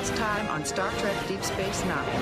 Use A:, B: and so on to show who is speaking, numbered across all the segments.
A: Last time on Star Trek Deep Space Nine.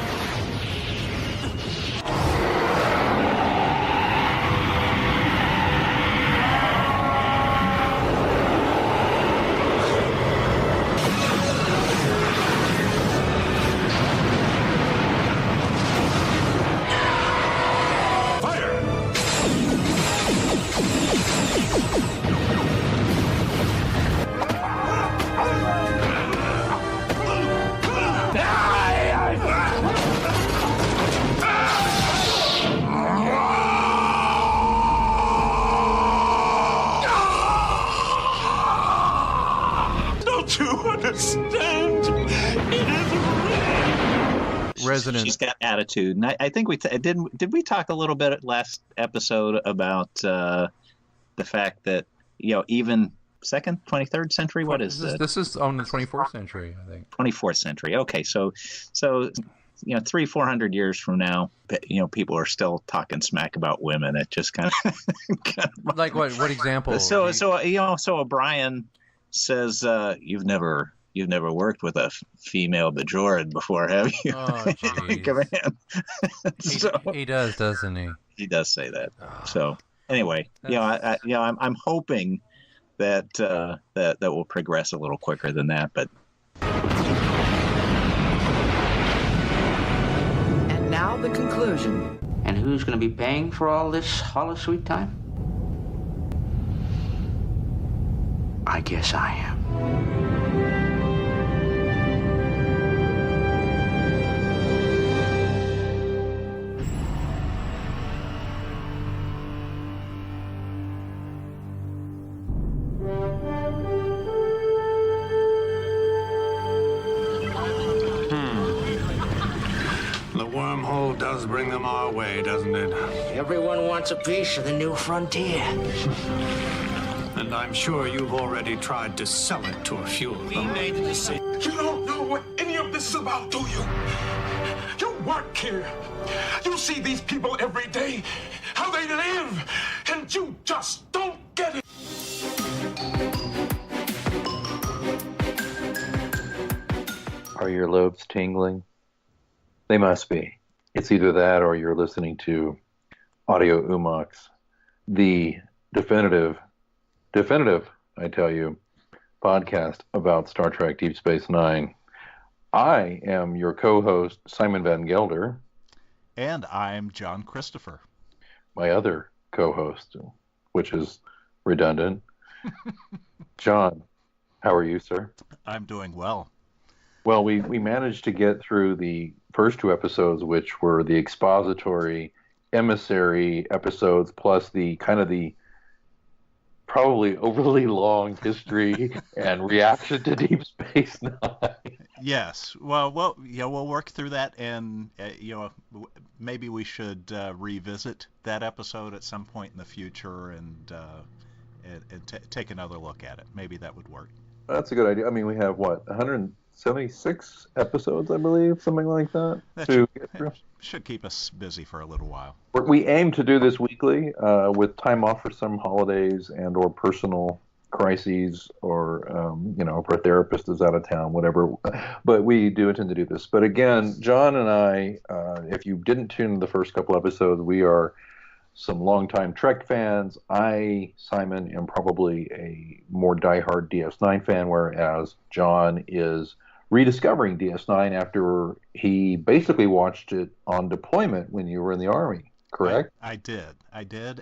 B: Resonance. She's got attitude, and I think did we talk a little bit last episode about the fact that even second, 23rd century. What is this?
C: This is on the 24th century, I think.
B: 24th century. Okay, so 300-400 years from now, people are still talking smack about women. It just kind of
C: like what example?
B: So O'Brien says, "You've never worked with a female Bajoran before, have you?"
C: Oh, jeez. He does, doesn't he?
B: He does say that. So anyway, I'm hoping that that will progress a little quicker than that. But
A: and now the conclusion.
D: And who's going to be paying for all this holosuite time? I guess I am.
E: Wormhole does bring them our way, doesn't it?
D: Everyone wants a piece of the new frontier.
E: And I'm sure you've already tried to sell it to a few of them.
F: We made the decision.
G: You don't know what any of this is about, do you? You work here. You see these people every day, how they live, and you just don't get it.
H: Are your lobes tingling? They must be. It's either that or you're listening to Audio Umox, the definitive, I tell you, podcast about Star Trek Deep Space Nine. I am your co-host, Simon Van Gelder.
I: And I'm John Christopher.
H: My other co-host, which is redundant. John, how are you, sir?
I: I'm doing well.
H: Well, we managed to get through the first two episodes, which were the expository emissary episodes, plus the probably overly long history and reaction to Deep Space Nine.
I: Yes. Well, we'll work through that, and maybe we should revisit that episode at some point in the future and take another look at it. Maybe that would work.
H: That's a good idea. I mean, we have 176 episodes, I believe, something like that.
I: Should keep us busy for a little while.
H: We aim to do this weekly, with time off for some holidays and or personal crises, or if our therapist is out of town, whatever. But we do intend to do this. But again, John and I, if you didn't tune in the first couple episodes, we are some longtime Trek fans. I, Simon, am probably a more diehard DS9 fan, whereas John is rediscovering DS9 after he basically watched it on deployment when you were in the Army, correct?
I: I did,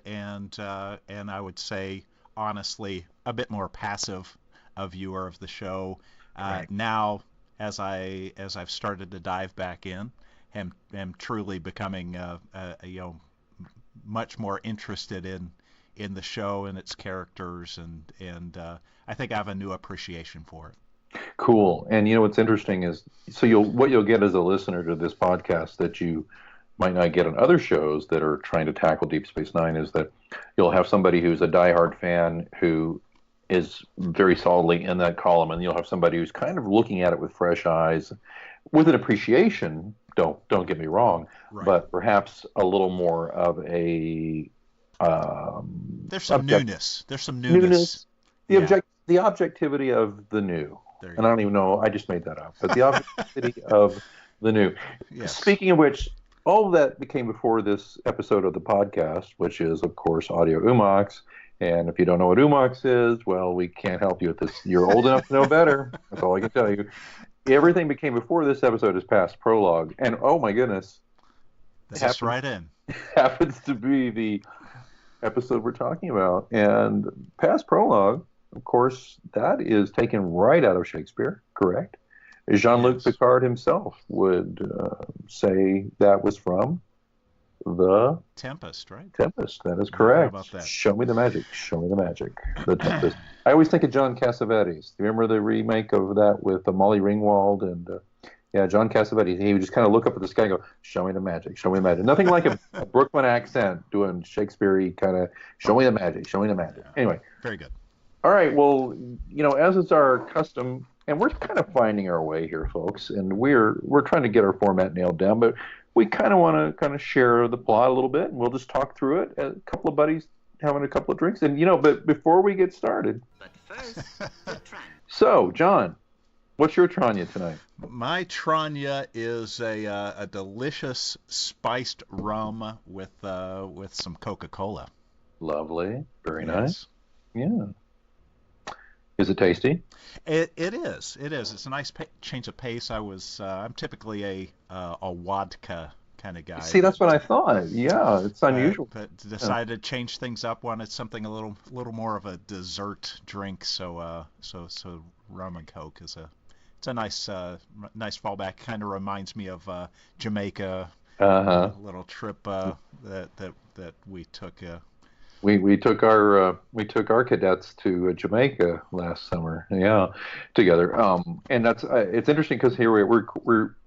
I: and I would say, honestly, a bit more passive a viewer of the show. Now, as I've started to dive back in, am truly becoming much more interested in the show and its characters, and I think I have a new appreciation for it.
H: Cool. And what's interesting is, what you'll get as a listener to this podcast that you might not get on other shows that are trying to tackle Deep Space Nine is that you'll have somebody who's a diehard fan who is very solidly in that column, and you'll have somebody who's kind of looking at it with fresh eyes, with an appreciation. Don't get me wrong, right. But perhaps a little more of a
I: there's some newness. There's some newness.
H: The objectivity of the new. And I don't even know, I just made that up. But the authenticity of the new.
I: Yes.
H: Speaking of which, all of that became before this episode of the podcast, which is, of course, Audio Umox. And if you don't know what Umox is, well, we can't help you with this. You're old enough to know better. That's all I can tell you. Everything became before this episode is Past Prologue. And, oh, my goodness.
I: That's right in.
H: Happens to be the episode we're talking about. And Past Prologue, of course, that is taken right out of Shakespeare, correct? Jean-Luc Picard himself would say that was from the
I: Tempest, right?
H: Tempest, that is correct.
I: How about that?
H: Show me the magic. Show me the magic. The Tempest. I always think of John Cassavetes. Do you remember the remake of that with Molly Ringwald and John Cassavetes? He would just kind of look up at the sky and go, "Show me the magic. Show me the magic." Nothing like a Brookman accent doing Shakespeare-y kind of, "Show me the magic. Show me the magic." Anyway.
I: Very good.
H: All right. Well, as is our custom, and we're kind of finding our way here, folks, and we're trying to get our format nailed down, but we kind of want to share the plot a little bit, and we'll just talk through it. A couple of buddies having a couple of drinks, and but before we get started.
A: But first, the Tranya.
H: So, John, what's your Tranya tonight?
I: My Tranya is a delicious spiced rum with some Coca-Cola.
H: Lovely, very
I: Yes.
H: nice. Yeah. Is it tasty?
I: It is. It is. It's a nice change of pace. I'm typically a vodka kind of guy.
H: See, that's what I thought. Yeah, it's unusual.
I: But decided to change things up. Wanted something a little more of a dessert drink. So rum and Coke is a nice fallback. Kind of reminds me of Jamaica. A little trip that we took.
H: We took our cadets to Jamaica last summer, together. And that's it's interesting because here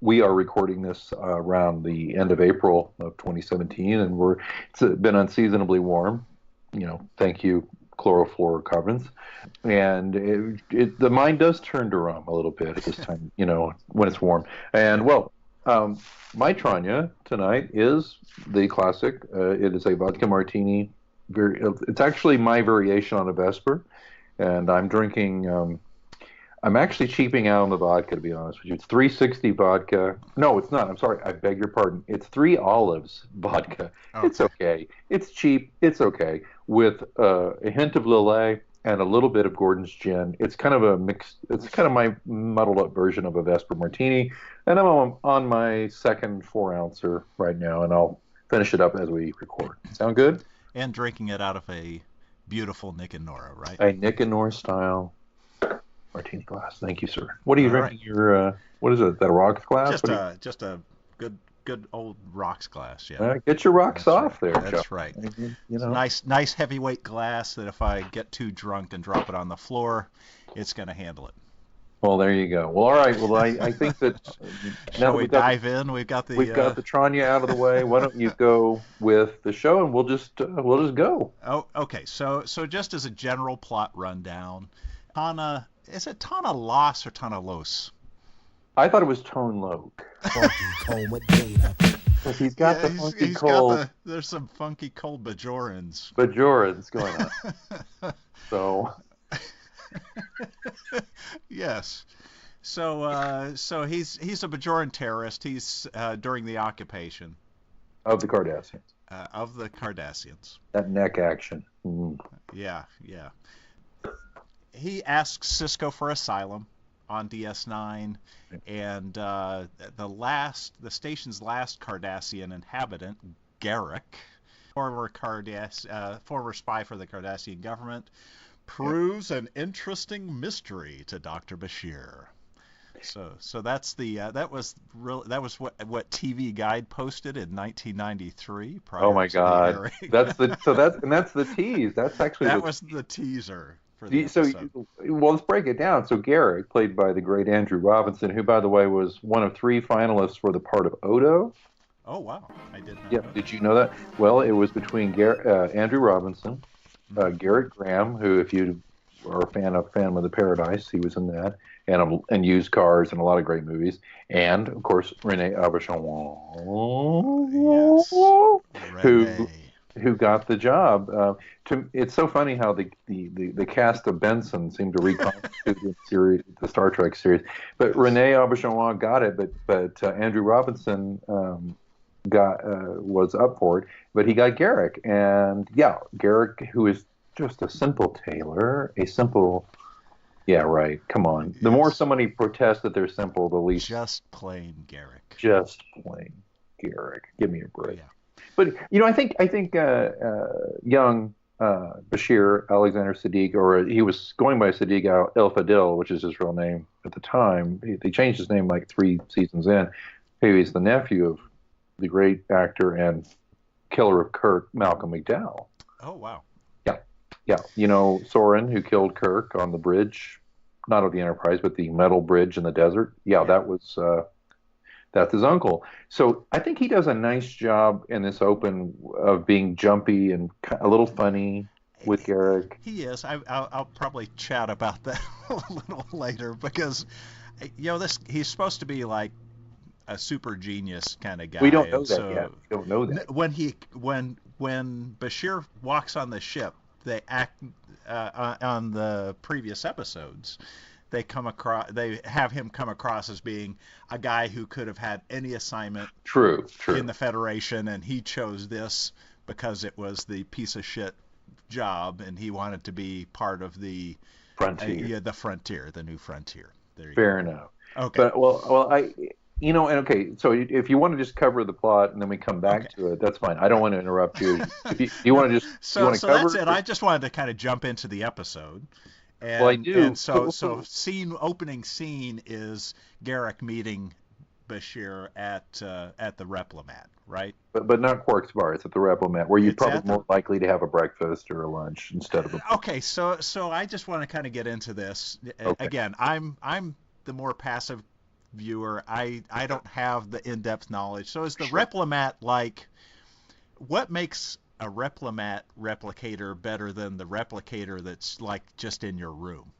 H: we are recording this around the end of April of 2017, and it's been unseasonably warm. Thank you, chlorofluorocarbons, and the mind does turn to rum a little bit at this time. When it's warm. And my Tranya tonight is the classic. It is a vodka martini. It's actually my variation on a Vesper, and I'm drinking. I'm actually cheaping out on the vodka, to be honest with you. It's 360 vodka. No, it's not. I'm sorry. I beg your pardon. It's 3 Olives vodka. Okay. It's okay. It's cheap. It's okay. With a hint of Lillet and a little bit of Gordon's gin. It's kind of a mixed. It's kind of my muddled up version of a Vesper martini, and I'm on my second 4-ouncer right now, and I'll finish it up as we record. Sound good?
I: And drinking it out of a beautiful Nick and Nora, right?
H: A Nick and Nora style martini glass. Thank you, sir. What are you drinking?
I: Right.
H: Your what is it? That a rocks glass?
I: Just a good old rocks glass. Yeah.
H: Get your rocks off there.
I: That's
H: Chuck.
I: right.
H: You know.
I: Nice heavyweight glass that if I get too drunk and drop it on the floor, it's going to handle it.
H: Well, there you go. Well, all right. Well, I think that
I: Shall we dive in? We've got the
H: Tranya out of the way. Why don't you go with the show, and we'll just go.
I: Oh, okay. So just as a general plot rundown, is it Tone Loc or Tone Loc?
H: I thought it was Tone Loc. Because he's got the funky cold.
I: There's some funky cold Bajorans.
H: Bajorans going on. So.
I: Yes. So he's a Bajoran terrorist. He's during the occupation
H: of the Cardassians. That neck action. Mm.
I: Yeah. He asks Sisko for asylum on DS9, and the station's last Cardassian inhabitant, Garrick, former spy for the Cardassian government, proves an interesting mystery to Dr. Bashir. So that's that was what TV Guide posted in 1993.
H: Oh my God, that's the tease. That's actually
I: was the teaser for the episode.
H: Well, let's break it down. So Garrick, played by the great Andrew Robinson, who by the way was one of 3 finalists for the part of Odo.
I: Oh wow, I did not.
H: Yeah, did you know that? Well, it was between Andrew Robinson. Garrett Graham, who, if you are a fan of Phantom of the Paradise, he was in that, and Used Cars and a lot of great movies, and of course Renee Auberjonois,
I: yes.
H: who who got the job. It's so funny how the cast of Benson seemed to reconstitute the Star Trek series. But Rene Auberjonois got it, but Andrew Robinson was up for it, but he got Garrick. And yeah, Garrick, who is just a simple tailor, yeah, right. Come on. The more somebody protests that they're simple, the least.
I: Just plain Garrick.
H: Just plain Garrick. Give me a break.
I: Yeah.
H: But I think young Bashir Alexander Siddiq, or he was going by Siddiq El Fadil, which is his real name at the time. He changed his name like 3 seasons in. He's the nephew of the great actor and killer of Kirk, Malcolm McDowell.
I: Oh wow.
H: Yeah. Soren, who killed Kirk on the bridge, not of the Enterprise, but the metal bridge in the desert. Yeah. That's his uncle. So I think he does a nice job in this open of being jumpy and a little funny with Garrick.
I: He is. I'll probably chat about that a little later because, he's supposed to be like a super genius kind of guy.
H: We don't know that yet. We don't know that.
I: When Bashir walks on the ship, they act on the previous episodes. They have him come across as being a guy who could have had any assignment
H: true
I: in the Federation, and he chose this because it was the piece of shit job, and he wanted to be part of the
H: frontier.
I: The new frontier.
H: Fair enough.
I: Okay.
H: But so if you want to just cover the plot and then we come back to it, that's fine. I don't want to interrupt you. If you want to just
I: so that's it. I just wanted to kind of jump into the episode. And,
H: I do.
I: And so opening scene is Garrick meeting Bashir at the Replimat, right?
H: But not Quark's Bar. It's at the Replimat, where you're probably more likely to have a breakfast or a lunch instead of a.
I: Okay, so I just want to kind of get into this. Okay. Again, I'm the more passive viewer. I don't have the in-depth knowledge. So is the Replimat like, what makes a Replimat replicator better than the replicator that's like just in your room?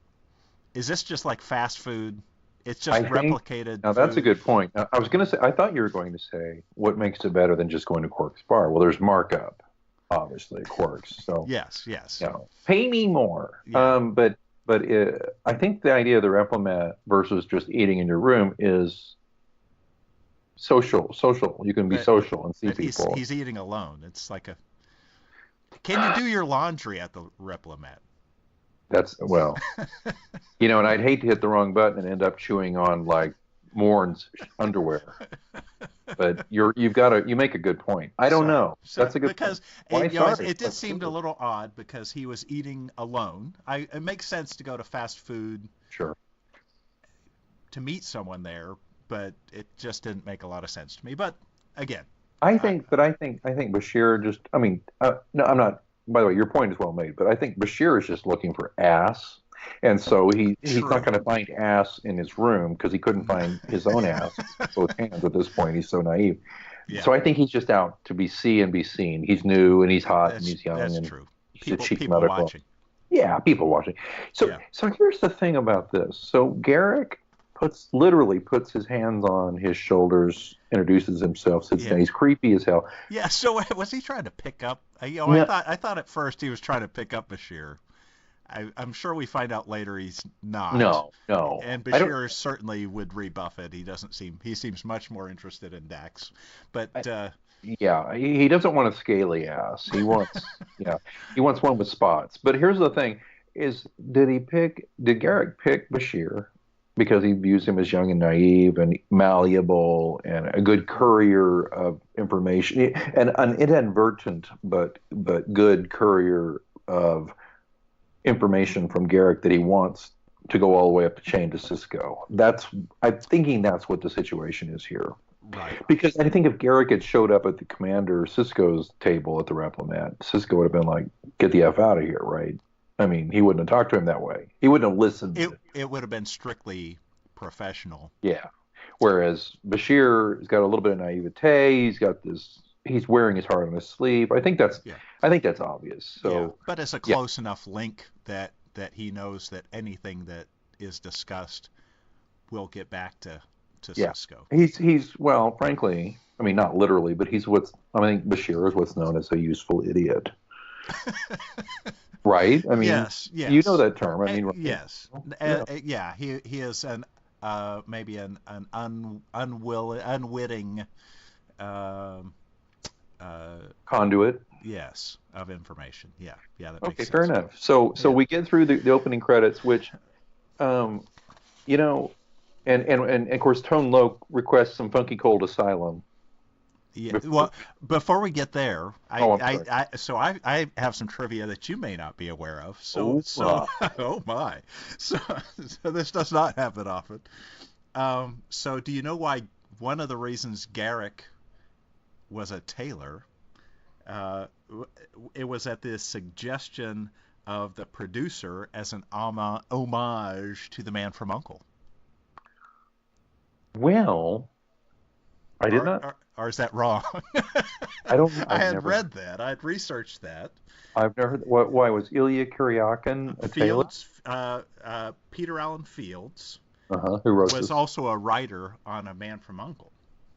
I: Is this just like fast food? It's just replicated.
H: Now that's a good point. Now, I was going to say, I thought you were going to say what makes it better than just going to Quark's Bar. Well, there's markup, obviously, Quark's. So
I: yes.
H: Pay me more.
I: Yeah.
H: But I think the idea of the Replimat versus just eating in your room is social. You can be social and see people.
I: He's eating alone. It's like a. Can you do your laundry at the Replimat? And I'd hate to hit the wrong button and end up chewing on like Morn's underwear. But you make a good point. I don't know. That's a good because
H: point.
I: It did seem a little odd because he was eating alone. It makes sense to go to fast food.
H: Sure.
I: To meet someone there, but it just didn't make a lot of sense to me. But again,
H: I think Bashir just. No, I'm not. By the way, your point is well made, but I think Bashir is just looking for ass, and so he's not going to find ass in his room because he couldn't find his own ass with both hands at this point. He's so naive. Yeah. So I think he's just out to be seen. He's new and he's hot and he's young.
I: That's
H: and
I: true.
H: He's a cheap
I: people
H: medical.
I: Watching.
H: Yeah, people watching. So here's the thing about this. So Garrick literally puts his hands on his shoulders, introduces himself, sits down. He's creepy as hell.
I: Yeah. So was he trying to pick up? I thought at first he was trying to pick up Bashir. I'm sure we find out later he's not.
H: No.
I: And Bashir certainly would rebuff it. He seems much more interested in Dax. But
H: he doesn't want a scaly ass. He wants one with spots. But here's the thing: did Garrick pick Bashir because he views him as young and naive and malleable and a good courier of information, and an inadvertent but good courier of information from Garrick that he wants to go all the way up the chain to Cisco? I'm thinking that's what the situation is here.
I: Right.
H: Because I think if Garrick had showed up at the Commander Cisco's table at the Replimat, Cisco would have been like, "Get the F out of here," right? I mean, he wouldn't have talked to him that way. He wouldn't have listened.
I: It would have been strictly professional.
H: Whereas Bashir has got a little bit of naivete. He's wearing his heart on his sleeve. I think that's obvious. So,
I: but it's a close enough link that he knows that anything that is discussed will get back to to
H: Yeah.
I: Cisco.
H: He's well, frankly, I mean, not literally, but he's I think Bashir is what's known as a useful idiot. Right? I mean,
I: yes.
H: You know that term. I mean, right?
I: yes.
H: Yeah.
I: He is an maybe an unwitting
H: Conduit.
I: yes, of information. Yeah, that makes
H: Okay,
I: sense.
H: fair enough. So we get through the opening credits, which, you know, and of course Tone Loc requests some Funky Cold Asylum.
I: Yeah. Well, before we get there,
H: I'm sorry.
I: I have some trivia that you may not be aware of. Oh my. So this does not happen often. So do you know why one of the reasons Garrick was a tailor? It was at the suggestion of the producer as an homage to the Man from U.N.C.L.E.
H: Well, I did not.
I: Or is that wrong?
H: I don't.
I: I had read that. I had researched that.
H: I've never heard. Why was Ilya Kuryakin a tailor?
I: Peter Allen Fields,
H: who wrote
I: was
H: this?
I: also a writer on A Man from U.N.C.L.E.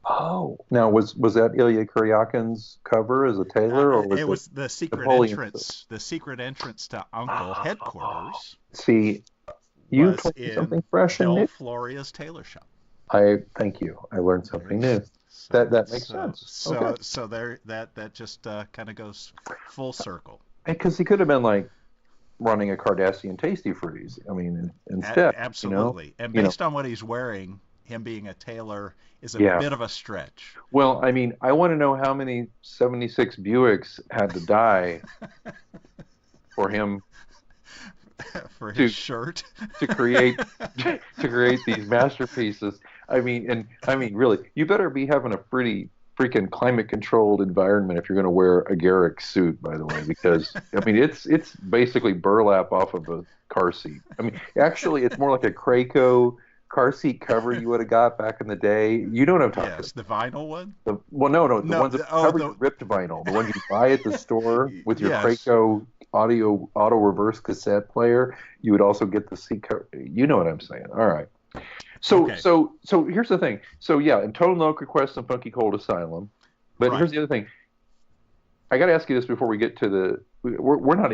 H: Oh, now was that Ilya Kuryakin's cover as a tailor, or was
I: it was the secret
H: Napoleon
I: entrance? The secret entrance to U.N.C.L.E. headquarters.
H: See, you told me something fresh and new.
I: Floria's tailor shop.
H: I thank you. I learned something new.
I: So
H: that makes sense.
I: So there that just kind of goes full circle.
H: Because he could have been like running a Cardassian Tasty Freeze. I mean, instead,
I: absolutely. And based on what he's wearing, him being a tailor is a bit of a stretch.
H: Well, I mean, I want to know how many 76 Buicks had to die for him
I: for his shirt
H: to create these masterpieces. I mean, really, you better be having a pretty freaking climate-controlled environment if you're going to wear a Garrick suit, by the way, because I mean, it's basically burlap off of a car seat. I mean, actually, it's more like a Krakow car seat cover you would have got back in the day. You know what I'm talking about?
I: Yes, the vinyl one?
H: The ones that cover the ripped vinyl, the ones you buy at the store with your Krakow auto reverse cassette player. You would also get the seat cover. You know what I'm saying? All right. So here's the thing. So yeah, and Tone Loc requests some Funky Cold Asylum, but here's the other thing. I got to ask you this before we get to the. We're not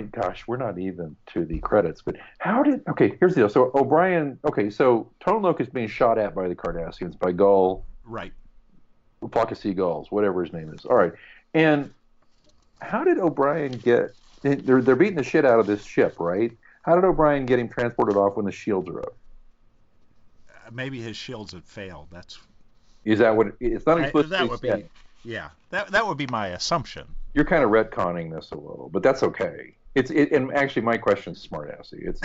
H: even to the credits. But here's the deal. So O'Brien. Okay, so Tone Loc is being shot at by the Cardassians, by Gull.
I: Right.
H: A flock of seagulls, whatever his name is. All right. And how did O'Brien get? They're beating the shit out of this ship, right? How did O'Brien get him transported off when the shields are up?
I: Maybe his shields had failed.
H: Is that what? It's not explicitly said.
I: Yeah, that would be my assumption.
H: You're kind of retconning this a little, but that's okay. And actually, my question's smartassy.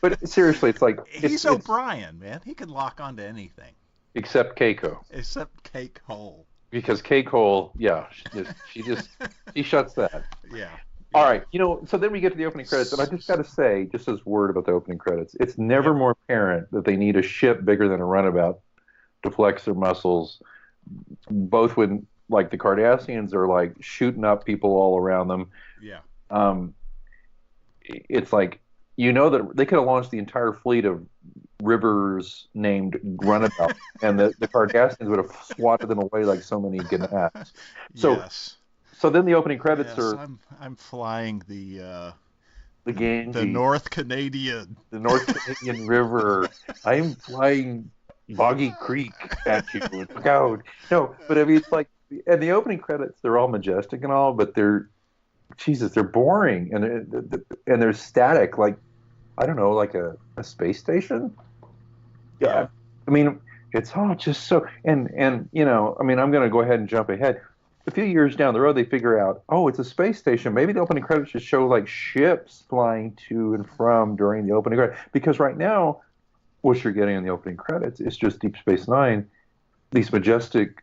H: But seriously, it's like
I: he's O'Brien, man. He can lock onto anything
H: except Keiko.
I: Except Cake Hole.
H: Because Cake Hole, she shuts that.
I: Yeah.
H: All right, so then we get to the opening credits, and I just got to say, just as a word about the opening credits, it's never more apparent that they need a ship bigger than a runabout to flex their muscles, both when, like, the Cardassians are, like, shooting up people all around them.
I: Yeah.
H: It's like, that they could have launched the entire fleet of rivers named runabout, and the Cardassians would have swatted them away like so many gnads.
I: Yes.
H: So then the opening credits are.
I: I'm flying the
H: Ganges,
I: the North Canadian
H: River. I'm flying Boggy Creek at you. Look out! No, but I mean, it's like, and the opening credits, they're all majestic and all, but they're boring and they're static, like, I don't know, like a space station. Yeah. I mean, it's all just so, and I mean, I'm going to go ahead and jump ahead. A few years down the road, they figure out, it's a space station. Maybe the opening credits should show, like, ships flying to and from during the opening credits. Because right now, what you're getting in the opening credits is just Deep Space Nine, these majestic,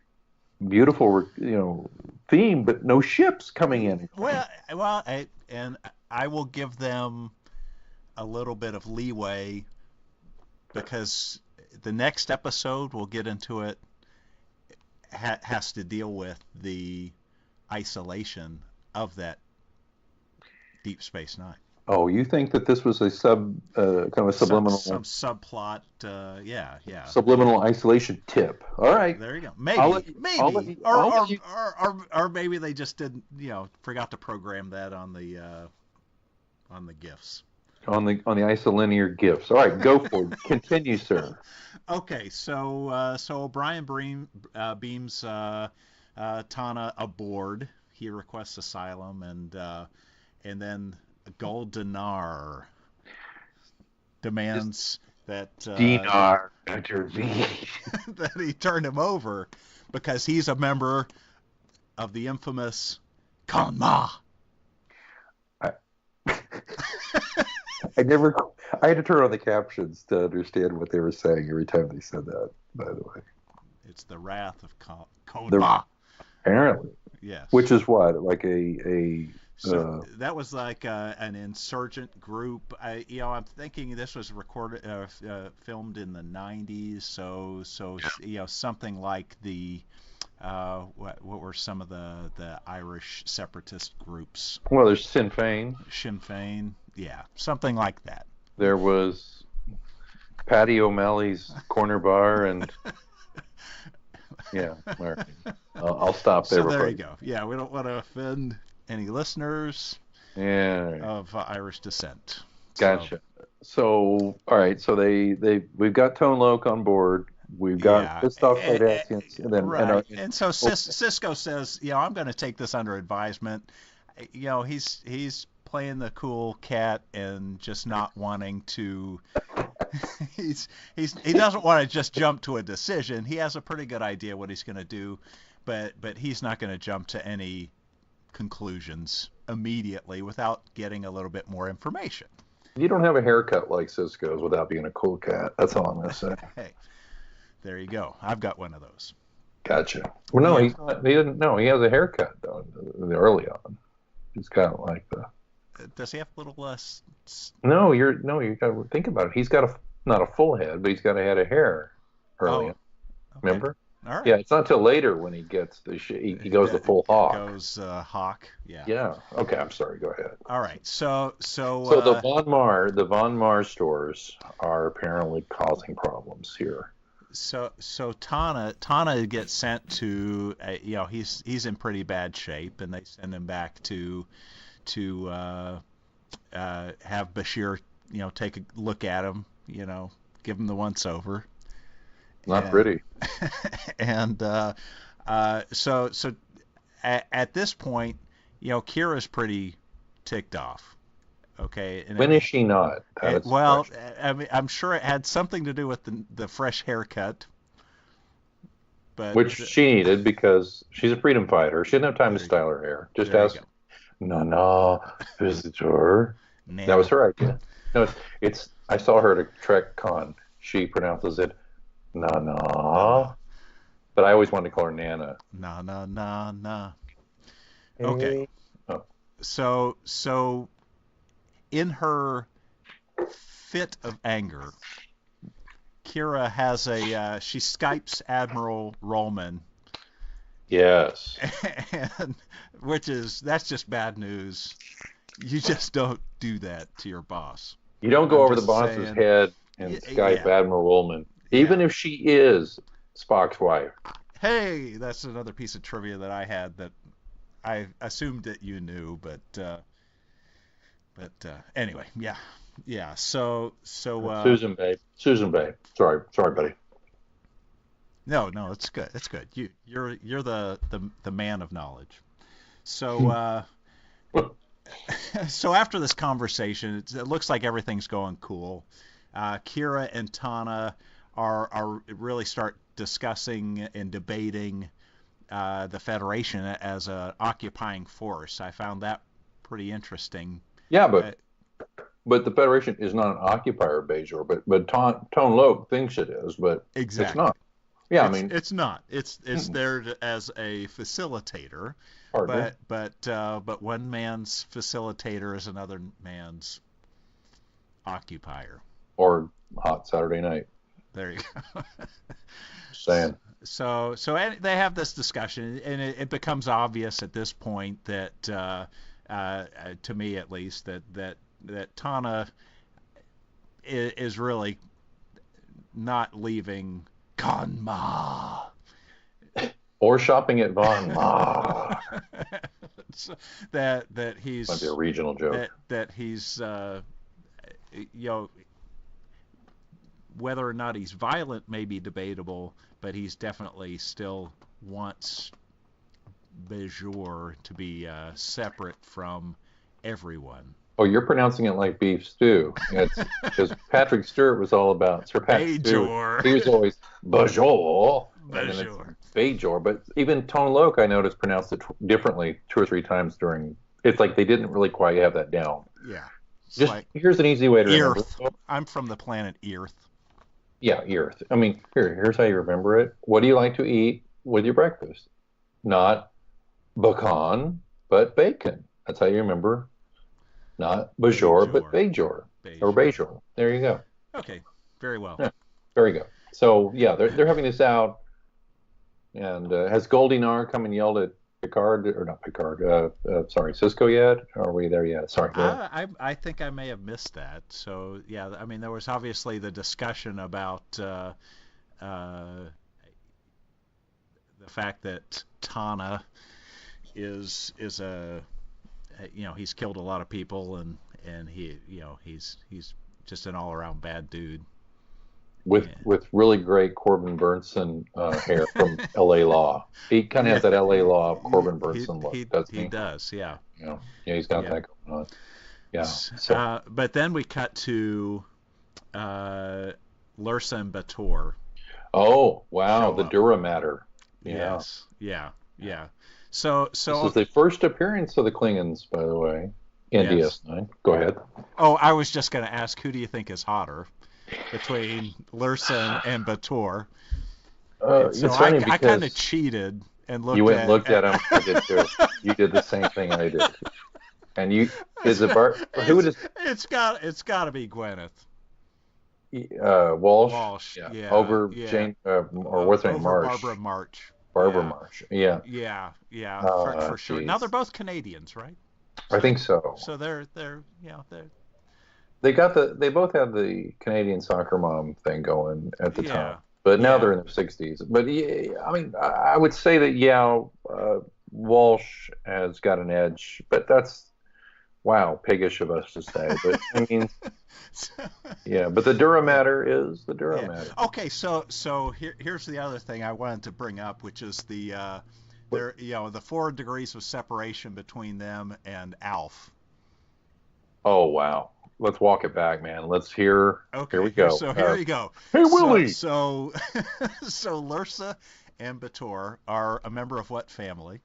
H: beautiful, theme, but no ships coming in.
I: Well, I will give them a little bit of leeway, because the next episode, we'll get into it, has to deal with the isolation of that Deep Space Nine.
H: Oh, you think that this was a kind of a subliminal,
I: some subplot? Yeah.
H: subliminal isolation tip. All right.
I: There you go. Maybe, or maybe they just didn't, forgot to program that on the GIFs.
H: On the isolinear gifts. All right, go for it. Continue, sir.
I: Okay, so O'Brien beams Tana aboard. He requests asylum, and then Gold Dinar demands that
H: Dinar intervene.
I: that he turn him over because he's a member of the infamous Konma.
H: I had to turn on the captions to understand what they were saying every time they said that, by the way.
I: It's the wrath of Konma.
H: Apparently.
I: Yes.
H: Which is what? Like
I: So that was like an insurgent group. I'm thinking this was recorded, filmed in the 90s. So something like the what were some of the Irish separatist groups?
H: Well, there's Sinn Féin.
I: Sinn Féin, yeah, something like that.
H: There was Paddy O'Malley's Corner Bar, and yeah, I'll stop there.
I: So there you go. Yeah, we don't want to offend any listeners of Irish descent.
H: Gotcha. So all right, so we've got Tone Loc on board. We've got pissed off Cardassians, and then
I: right. And so Sisko says, I'm going to take this under advisement. He's playing the cool cat and just not wanting to. He doesn't want to just jump to a decision. He has a pretty good idea what he's going to do, but he's not going to jump to any conclusions immediately without getting a little bit more information.
H: You don't have a haircut like Sisko's without being a cool cat. That's all I'm going to say.
I: Hey, there you go. I've got one of those.
H: Gotcha. Well, no, he's not. He didn't. No, he has a haircut though. Early on, he's got like the.
I: Does he have a little less?
H: No, you got to think about it. He's got not a full head, but he's got a head of hair early on. Okay. Remember?
I: All right.
H: Yeah, it's not till later when he gets he goes the full hawk.
I: Goes hawk. Yeah.
H: Yeah. Okay, I'm sorry. Go ahead.
I: All right. So
H: the Von Mar stores are apparently causing problems here.
I: So Tana gets sent to he's in pretty bad shape, and they send him back to have Bashir take a look at him, give him the once over.
H: Not pretty.
I: And so at this point, Kira's pretty ticked off. Okay. And
H: when is she not?
I: I mean, I'm sure it had something to do with the fresh haircut. But
H: which she needed because she's a freedom fighter. She didn't have time to style her hair. Just ask Nana, visitor. Nana. That was her idea. No, it's. I saw her at a Trek con. She pronounces it Nana, but I always wanted to call her Nana.
I: Na. Okay. Oh. So in her fit of anger, Kira has she Skypes Admiral Rollman.
H: Yes.
I: And that's just bad news. You just don't do that to your boss.
H: You don't go over the boss's head and Skype Admiral Rollman, even if she is Spock's wife.
I: Hey, that's another piece of trivia that I had that I assumed that you knew, but anyway, yeah. So
H: Susan Bay. Sorry, buddy.
I: No, it's good. It's good. You're the man of knowledge. So so after this conversation, it looks like everything's going cool. Kira and Tana are really start discussing and debating the Federation as an occupying force. I found that pretty interesting.
H: Yeah, but the Federation is not an occupier, Bajor, but Tone Loc thinks it is, but
I: exactly.
H: It's not. Yeah,
I: it's not. It's there as a facilitator,
H: partner.
I: but one man's facilitator is another man's occupier.
H: Or Hot Saturday Night.
I: There you go.
H: Saying.
I: So they have this discussion, and it becomes obvious at this point that, to me at least, that Tana is really not leaving Kanma.
H: Or shopping at Von Ma.
I: that he's
H: might be a regional joke.
I: That he's whether or not he's violent may be debatable, but he's definitely still wants Bejor to be separate from everyone.
H: Oh, you're pronouncing it like beef stew. It's because Patrick Stewart was all about Sir Patrick Stewart. He was always Bejor. Bejor. But even Tone Loc, I noticed, pronounced it differently 2 or 3 times during. It's like they didn't really quite have that down.
I: Yeah.
H: Just like here's an easy way to remember.
I: I'm from the planet Earth.
H: Yeah, Earth. I mean, here's how you remember it. What do you like to eat with your breakfast? Not bacon, but bacon. That's how you remember. Not Bejor, but Bejor. Or Bejor. There you go.
I: Okay, very well.
H: Yeah, very good. So, yeah, they're having this out. And has Goldinar come and yelled at Picard, or not Picard, Sisko yet? Are we there yet? Sorry.
I: I think I may have missed that. So, yeah, I mean, there was obviously the discussion about the fact that Tana is a, he's killed a lot of people, and he, he's just an all-around bad dude.
H: With really great Corbin Burnson hair from L.A. Law. He kind of has that L.A. Law Corbin Burnson look, doesn't he?
I: He does, yeah.
H: Yeah, he's got that going on. Yeah.
I: So. But then we cut to Lursa and Bator.
H: Oh, wow, the Duramatter. Yeah.
I: Yes, yeah. So this
H: is the first appearance of the Klingons, by the way, in DS9. Go ahead.
I: Oh, I was just going to ask, who do you think is hotter between Lursa and Bator? So I kind of cheated and looked.
H: You went and looked at him. I did too. You did the same thing I did. And you is it who would?
I: It's got to be Gwyneth.
H: Walsh. Yeah. Over Jane or what's her name? Marsh.
I: Barbara
H: Marsh. Yeah.
I: Yeah. For sure. Now they're both Canadians, right?
H: I think so.
I: So they're
H: They both had the Canadian soccer mom thing going at the time, but now they're in their 60s. But I mean, I would say that Walsh has got an edge, but that's piggish of us to say. But I mean, but the Duramatter is the Duramatter.
I: Yeah. Okay, so here's the other thing I wanted to bring up, which is the 4 degrees of separation between them and Alf.
H: Oh wow. Let's walk it back, man. Let's hear.
I: Okay.
H: Here we go.
I: So here you go.
H: Hey, Willie.
I: So Lursa and Bator are a member of what family?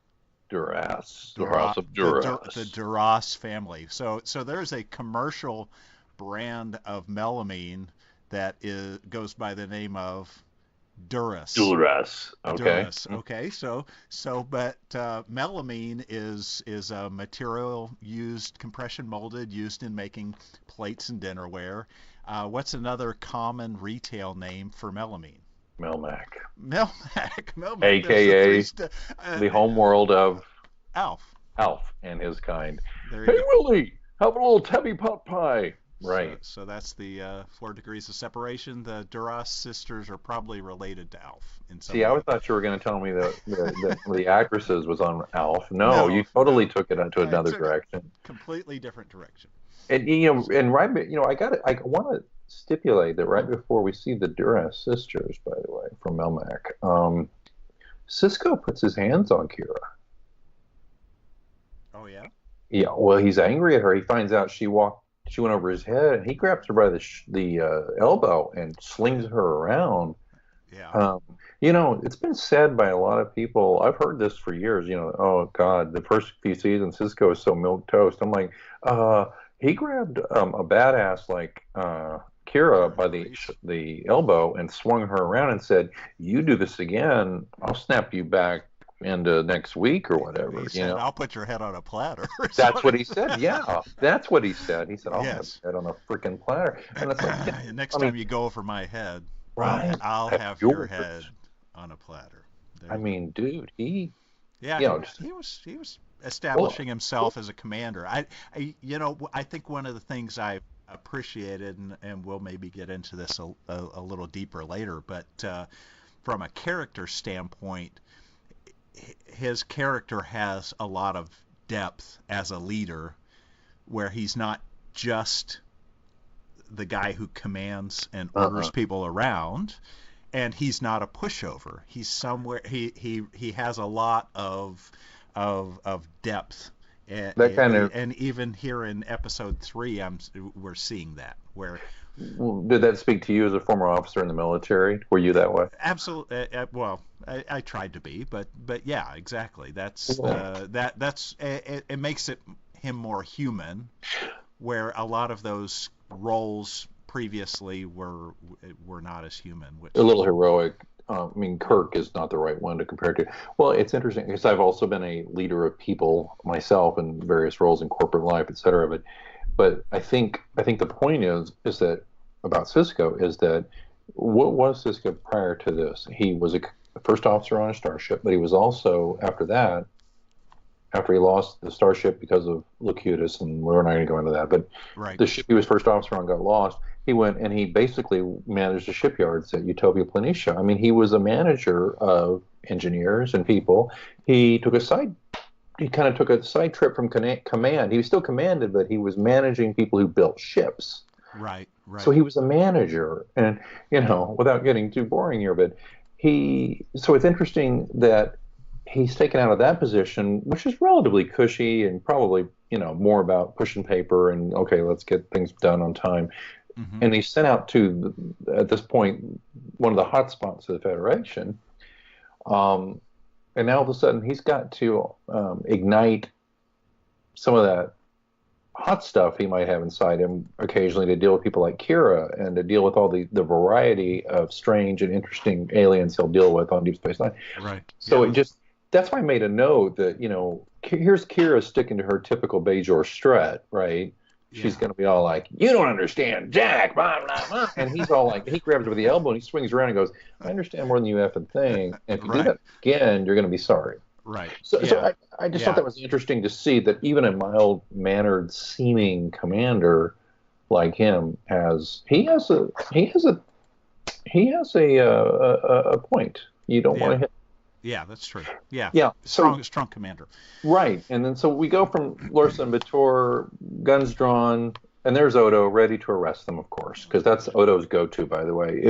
H: Duras. Duras of Duras.
I: The Duras family. So there's a commercial brand of melamine that goes by the name of Duras.
H: Duras. Okay.
I: Duras. Okay. But melamine is a material compression molded, used in making plates and dinnerware. What's another common retail name for melamine?
H: Melmac.
I: AKA
H: the homeworld of
I: Alf
H: and his kind.
I: Hey,
H: Willie, have a little tabby pot pie. Right.
I: So that's the 4 degrees of separation. The Duras sisters are probably related to Alf in some way.
H: I thought you were going to tell me that the actresses was on Alf. No, you totally took it into another direction.
I: Completely different direction.
H: And I want to stipulate that right before we see the Duras sisters, by the way, from Melmac, Sisko puts his hands on Kira.
I: Oh yeah.
H: Yeah. Well, he's angry at her. He finds out she went over his head, and he grabs her by the elbow and slings her around.
I: Yeah.
H: It's been said by a lot of people. I've heard this for years. Oh God, the first few seasons, Sisko is so milquetoast. I'm like, he grabbed a badass like Kira by the elbow and swung her around and said, "You do this again, I'll snap you back into next week or whatever."
I: He said, "I'll put your head on a platter."
H: That's what he said. Yeah, that's what he said. He said, "I'll have your head on a freaking platter." And it's like,
I: next time you go over my head,
H: right?
I: I'll have your head on a platter.
H: Dude, he
I: Yeah,
H: You know,
I: he was establishing himself as a commander. I think one of the things I appreciated, and we'll maybe get into this a little deeper later, but from a character standpoint, his character has a lot of depth as a leader, where he's not just the guy who commands and orders people around, and he's not a pushover. He's somewhere. He has a lot of depth. And even here in episode 3, we're seeing that. Where
H: did that speak to you as a former officer in the military? Were you that way?
I: Absolutely. Well, I tried to be, but yeah, exactly. That's it makes him more human, where a lot of those roles previously were not as human.
H: A little heroic. I mean, Kirk is not the right one to compare to. Well, it's interesting because I've also been a leader of people myself in various roles in corporate life, et cetera. But I think the point is that about Sisko is that what was Sisko prior to this? He was a first officer on a starship, but he was also, after he lost the starship because of Locutus, and we're not going to go into that, but the ship he was first officer on got lost. He went and he basically managed the shipyards at Utopia Planitia. I mean, he was a manager of engineers and people. He kind of took a side trip from command. He was still commanded, but he was managing people who built ships.
I: Right.
H: So he was a manager, and without getting too boring here, but so it's interesting that he's taken out of that position, which is relatively cushy and probably, more about pushing paper and, okay, let's get things done on time. Mm-hmm. And he's sent out to, at this point, one of the hot spots of the Federation. And now all of a sudden he's got to ignite some of that hot stuff he might have inside him occasionally to deal with people like Kira and to deal with all the variety of strange and interesting aliens he'll deal with on Deep Space Nine.
I: Right.
H: So that's why I made a note that, here's Kira sticking to her typical Bajor strut, right? Yeah. She's going to be all like, you don't understand, Jack, blah, blah, blah. And he's all like, he grabs her with the elbow and he swings around and goes, I understand more than you effing think. And if you do that again, you're going to be sorry.
I: Right.
H: So I just thought that was interesting to see that even a mild-mannered seeming commander like him has a point. You don't want to hit.
I: Yeah, that's true. Yeah. Strong commander.
H: Right. And then so we go from Lursa and Bator, guns drawn, and there's Odo ready to arrest them, of course, because that's Odo's go-to, by the way.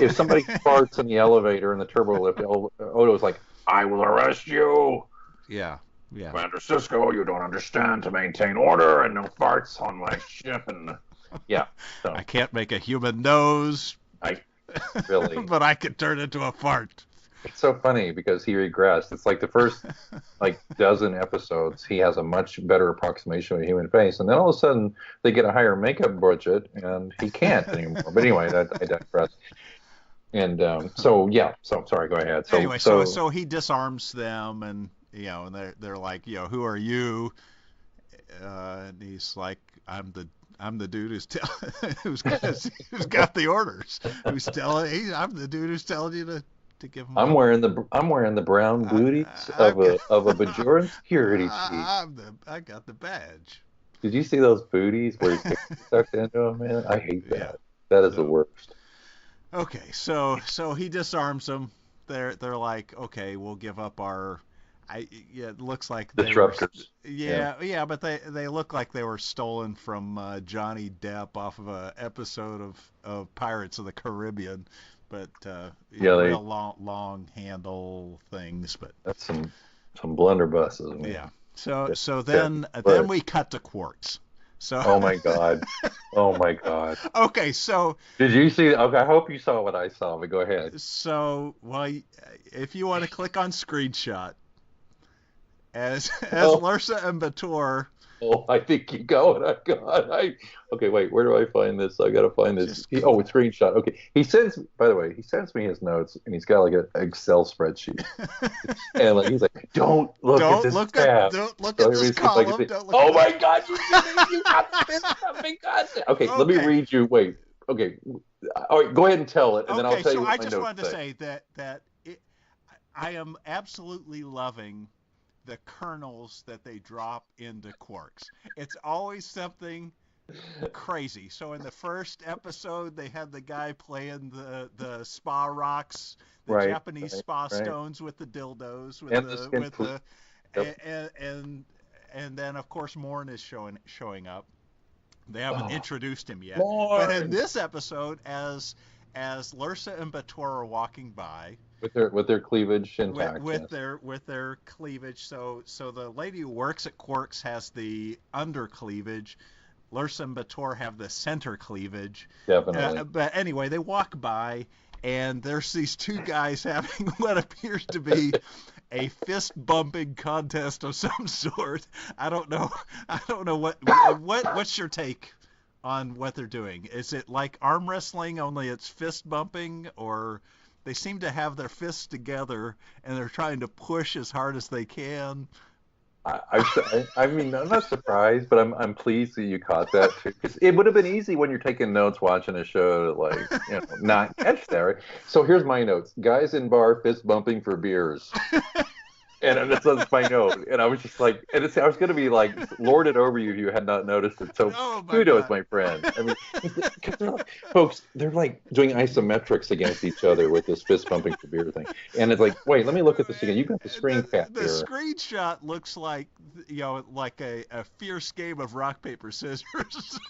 H: If somebody farts in the elevator in the turbo lift, Odo's like, I will arrest you.
I: Yeah.
H: Commander Sisko, you don't understand to maintain order and no farts on my ship. And so.
I: I can't make a human nose.
H: Really.
I: But I can turn into a fart.
H: It's so funny because he regressed. It's like the first dozen episodes, he has a much better approximation of a human face, and then all of a sudden they get a higher makeup budget and he can't anymore. But anyway, I digress. And so sorry, go ahead.
I: So he disarms them, and and they're like, who are you? And he's like, I'm the dude who's got the orders. I'm the dude who's telling you to give him.
H: I'm wearing the brown booties of a Bajoran security chief.
I: I got the badge.
H: Did you see those booties where he's tucked into them, man? I hate that. Yeah. That is the worst.
I: Okay, so he disarms them. They're like, okay, we'll give up our. It looks like
H: disruptors.
I: But they look like they were stolen from Johnny Depp off of an episode of Pirates of the Caribbean. But real long handle things. But
H: that's some blunderbusses. Man.
I: Yeah. So then we cut to Quarks. So.
H: Oh my God.
I: Okay, so.
H: Did you see? Okay, I hope you saw what I saw. But go ahead.
I: So, if you want to click on screenshot, as Lursa and Bator.
H: Oh, I think you go. Okay, wait. Where do I find this? I gotta find this. A screenshot. Okay, he sends me his notes, and he's got like an Excel spreadsheet, and he's like, "Don't look at this tab.
I: Don't look at this column.
H: Oh my God, you got this. Okay, let me read you. Wait. Okay. All right, go ahead and tell it, and then I'll tell you.
I: So I just wanted to say that I am absolutely loving the kernels that they drop into quarks. It's always something crazy. So in the first episode, they had the guy playing the spa rocks, the Japanese spa stones with the dildos, and then of course Morn is showing up. They haven't introduced him yet. Morn! But in this episode, as Lursa and Bator are walking by
H: with their cleavage intact,
I: with their cleavage, so the lady who works at Quarks has the under cleavage. Lursa and Bator have the center cleavage.
H: Definitely.
I: But anyway, they walk by, and there's these two guys having what appears to be a fist-bumping contest of some sort. I don't know what's your take on what they're doing? Is it like arm wrestling, only it's fist-bumping, or they seem to have their fists together, and they're trying to push as hard as they can?
H: I mean, I'm not surprised, but I'm pleased that you caught that too. Because it would have been easy when you're taking notes watching a show to, like, not catch that. Right? So here's my notes: guys in bar fist bumping for beers. And that's my note. And I was just like, I was going to be like, lord it over you if you had not noticed it. So kudos, my friend. I mean, folks, they're like doing isometrics against each other with this fist bumping for beer thing. And it's like, wait, let me look at this again. You got the screen cap
I: The
H: here.
I: screenshot looks like, like a fierce game of rock, paper, scissors.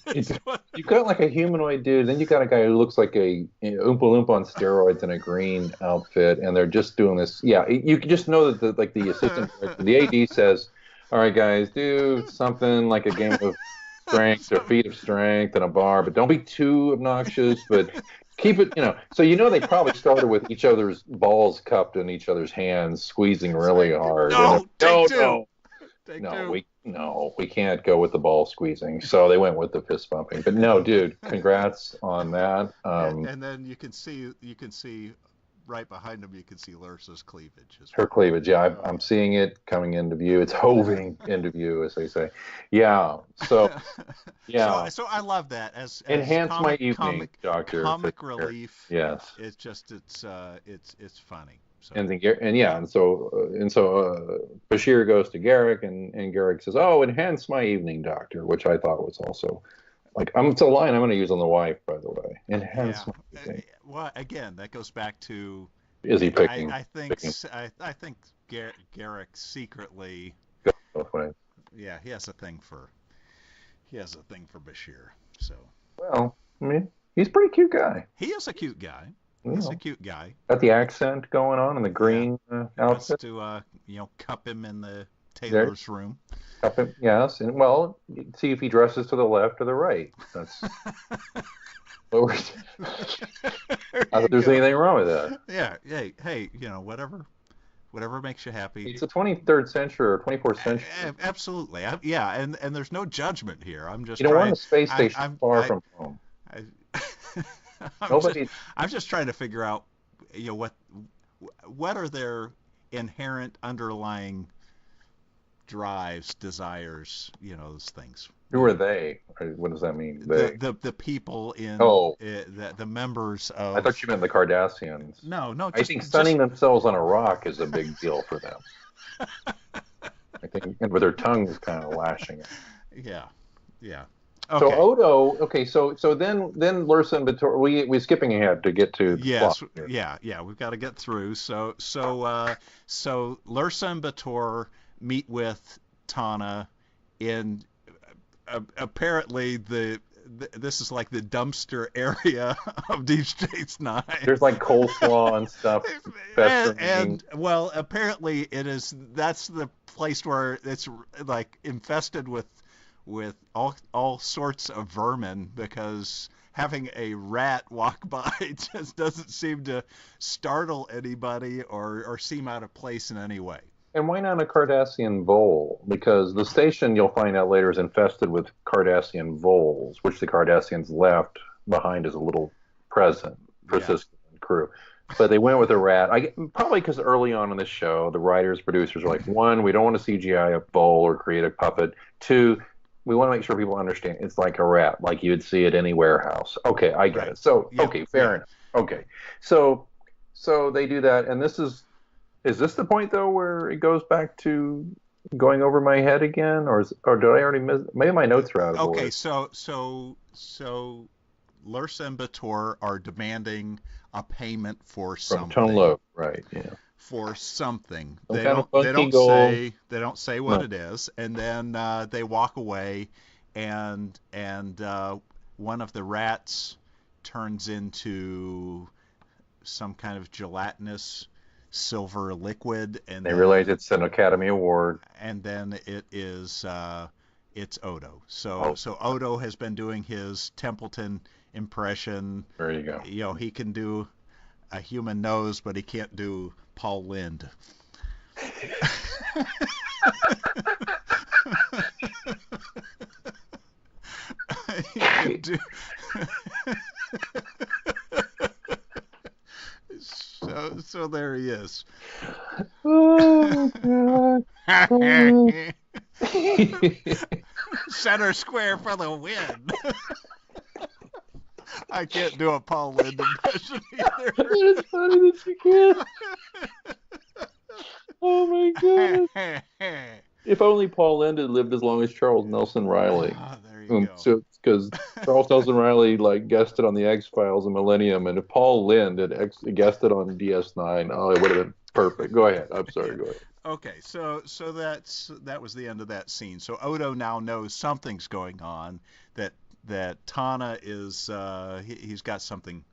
H: You got like a humanoid dude, then you got a guy who looks like a Oompa Loompa on steroids in a green outfit, and they're just doing this. Yeah, you can just know that the assistant director, the AD says, all right, guys, do something like a game of strength or feat of strength in a bar, but don't be too obnoxious, but keep it, So they probably started with each other's balls cupped in each other's hands, squeezing really hard. We can't go with the ball squeezing. So they went with the fist bumping. But no, dude, congrats on that.
I: And then you can see right behind him, you can see Lursa's cleavage.
H: Her cleavage, yeah. I'm seeing it coming into view. It's hoving into view, as they say. Yeah. So, yeah.
I: So I love that as
H: enhance my evening, Doctor.
I: Comic relief.
H: Yes.
I: It's just it's funny. So.
H: And so Bashir goes to Garrick, and Garrick says, "Oh, enhance my evening, Doctor," which I thought was also it's a line I'm going to use on the wife, by the way. Enhance my evening.
I: Well, again, that goes back to.
H: Is he picking?
I: I think Garrick secretly.
H: Both ways.
I: Yeah, he has a thing for Bashir. So.
H: Well, I mean, he's a pretty cute guy.
I: He is a cute guy. He's a cute guy.
H: Got the accent going on in the green outfit.
I: To cup him in the tailor's room.
H: Cup him, yes, and well, see if he dresses to the left or the right. That's. I don't think there's anything wrong with that.
I: Yeah. Hey, whatever makes you happy.
H: It's the 23rd century or 24th century.
I: Absolutely. And there's no judgment here. I'm just.
H: We're on the space station, far from home.
I: I'm just trying to figure out, what are their inherent underlying drives, desires, those things.
H: Who are they? What does that mean? They?
I: The people in the members of.
H: I thought you meant the Kardashians.
I: No.
H: I think sunning themselves on a rock is a big deal for them. I think, and with their tongues kind of lashing it.
I: Yeah.
H: Okay. So Odo, so then Lursa and Bator, we're skipping ahead to get to
I: yes, we've got to get through. So Lursa and Bator meet with Tana in apparently this is like the dumpster area of Deep Space Nine.
H: There's like coleslaw and stuff.
I: and well, apparently that's the place where it's like infested with all sorts of vermin, because having a rat walk by just doesn't seem to startle anybody or seem out of place in any way.
H: And why not a Cardassian vole? Because the station, you'll find out later, is infested with Cardassian voles, which the Cardassians left behind as a little present for Sisko and crew. But they went with a rat. Probably because early on in the show, the writers, producers were like, 1, we don't want to CGI a vole or create a puppet. 2, we want to make sure people understand it's like a rat, like you'd see at any warehouse. Okay, I get it. So, okay, fair enough. Okay. So they do that, and this is this the point, though, where it goes back to going over my head again, or did I already miss? Maybe my notes are out of order.
I: Okay, so Lursa and Bator are demanding a payment for
H: From
I: something.
H: Tone Loc, right? Yeah.
I: For something.
H: Some
I: They
H: kind of
I: don't.
H: funky gold.
I: They don't say what it is, and then they walk away, and one of the rats turns into some kind of gelatinous silver liquid, and
H: They realize it's an Academy Award.
I: and then it is it's Odo. So Odo has been doing his Templeton impression.
H: There you go.
I: You know, he can do a human nose, but he can't do Paul Lynde. He can do... so there he is.
H: Oh, God.
I: Center square for the win. I can't do a Paul Lynde impression either.
H: It's funny that you can. Oh, my God. If only Paul Lynde had lived as long as Charles Nelson Riley.
I: Oh, there you go.
H: So, because Charles Nelson Riley guested on the X-Files and Millennium, and if Paul Lynde had guested on DS9, oh, it would have been perfect. Go ahead. I'm sorry. Go ahead.
I: Okay, so that was the end of that scene. So Odo now knows something's going on. That Tana is he's got something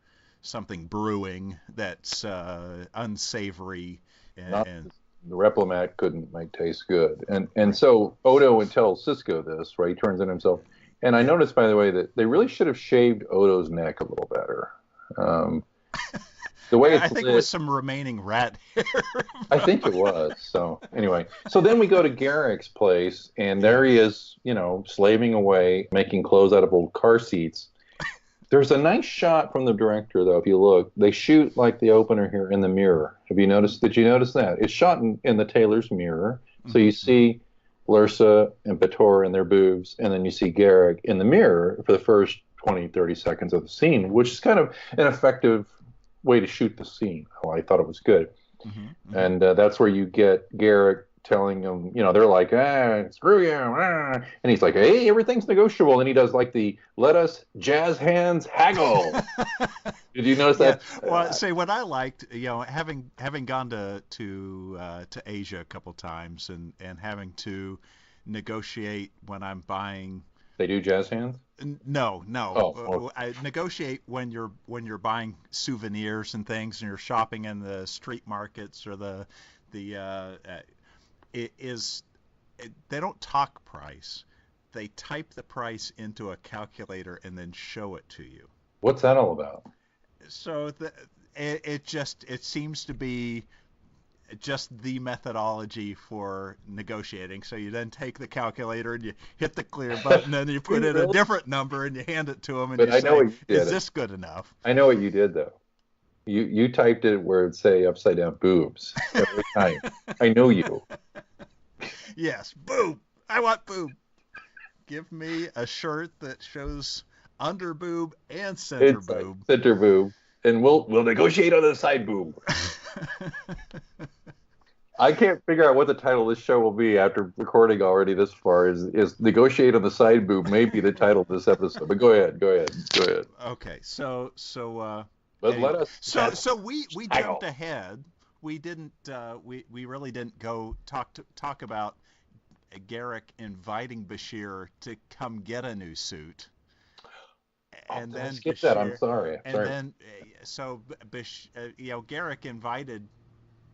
I: brewing that's unsavory and
H: the Replimat couldn't make taste good. And so Odo would tell Cisco this, right? He turns in himself. And I noticed, by the way, that they really should have shaved Odo's neck a little better. The way it's
I: I think
H: lit,
I: it was some remaining rat hair.
H: I think it was. So anyway, so then we go to Garrick's place, and there he is, slaving away, making clothes out of old car seats. There's a nice shot from the director, though. If you look, they shoot like the opener here in the mirror. Did you notice that? It's shot in the tailor's mirror. So you see Lursa and Bator and their boobs, and then you see Garrick in the mirror for the first 20, 30 seconds of the scene, which is kind of an effective way to shoot the scene. Oh, I thought it was good. And that's where you get Garrick telling them, they're like, screw you. And he's like, hey, everything's negotiable. And he does like the let us jazz hands haggle. Did you notice that?
I: Well, say what I liked, having gone to Asia a couple times and having to negotiate when I'm buying.
H: They do jazz hands?
I: No.
H: Oh.
I: I negotiate when you're buying souvenirs and things, and you're shopping in the street markets or they don't talk price. They type the price into a calculator and then show it to you.
H: What's that all about?
I: So it seems to be just the methodology for negotiating. So you then take the calculator and you hit the clear button and you put in a different number and you hand it to them and you say, is this good enough?
H: I know what you did, though. You typed it where it'd say upside down boobs every time. I know you.
I: Yes, boob. I want boob. Give me a shirt that shows under boob and center boob.
H: Center boob. And we'll negotiate on the side boob. I can't figure out what the title of this show will be after recording already this far. Is negotiate on the side boob maybe the title of this episode? But go ahead.
I: Okay, so
H: but let us.
I: So we jumped ahead. We didn't. We really didn't go talk about Garrick inviting Bashir to come get a new suit. And then
H: skip
I: Bashir,
H: that. I'm sorry.
I: Then Garrick invited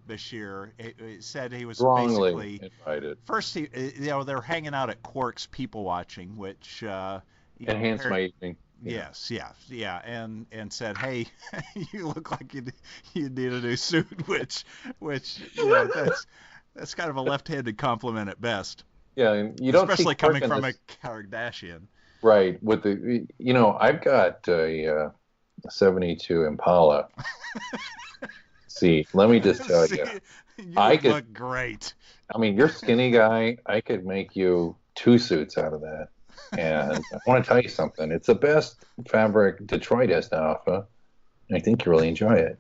I: Bashir. It said he was
H: wrongly
I: basically
H: invited.
I: First, they're hanging out at Quark's people watching, which
H: enhanced my evening.
I: Yes, yeah, and said, hey, you look like you need a new suit, which that's kind of a left-handed compliment at best.
H: Yeah, and you don't
I: especially
H: see
I: coming from a Kardashian.
H: Right, with the I've got a 72 Impala. See, let me just tell you,
I: you look great.
H: I mean, you're skinny guy. I could make you 2 suits out of that. And I want to tell you something. It's the best fabric Detroit has to offer. And I think you really enjoy it.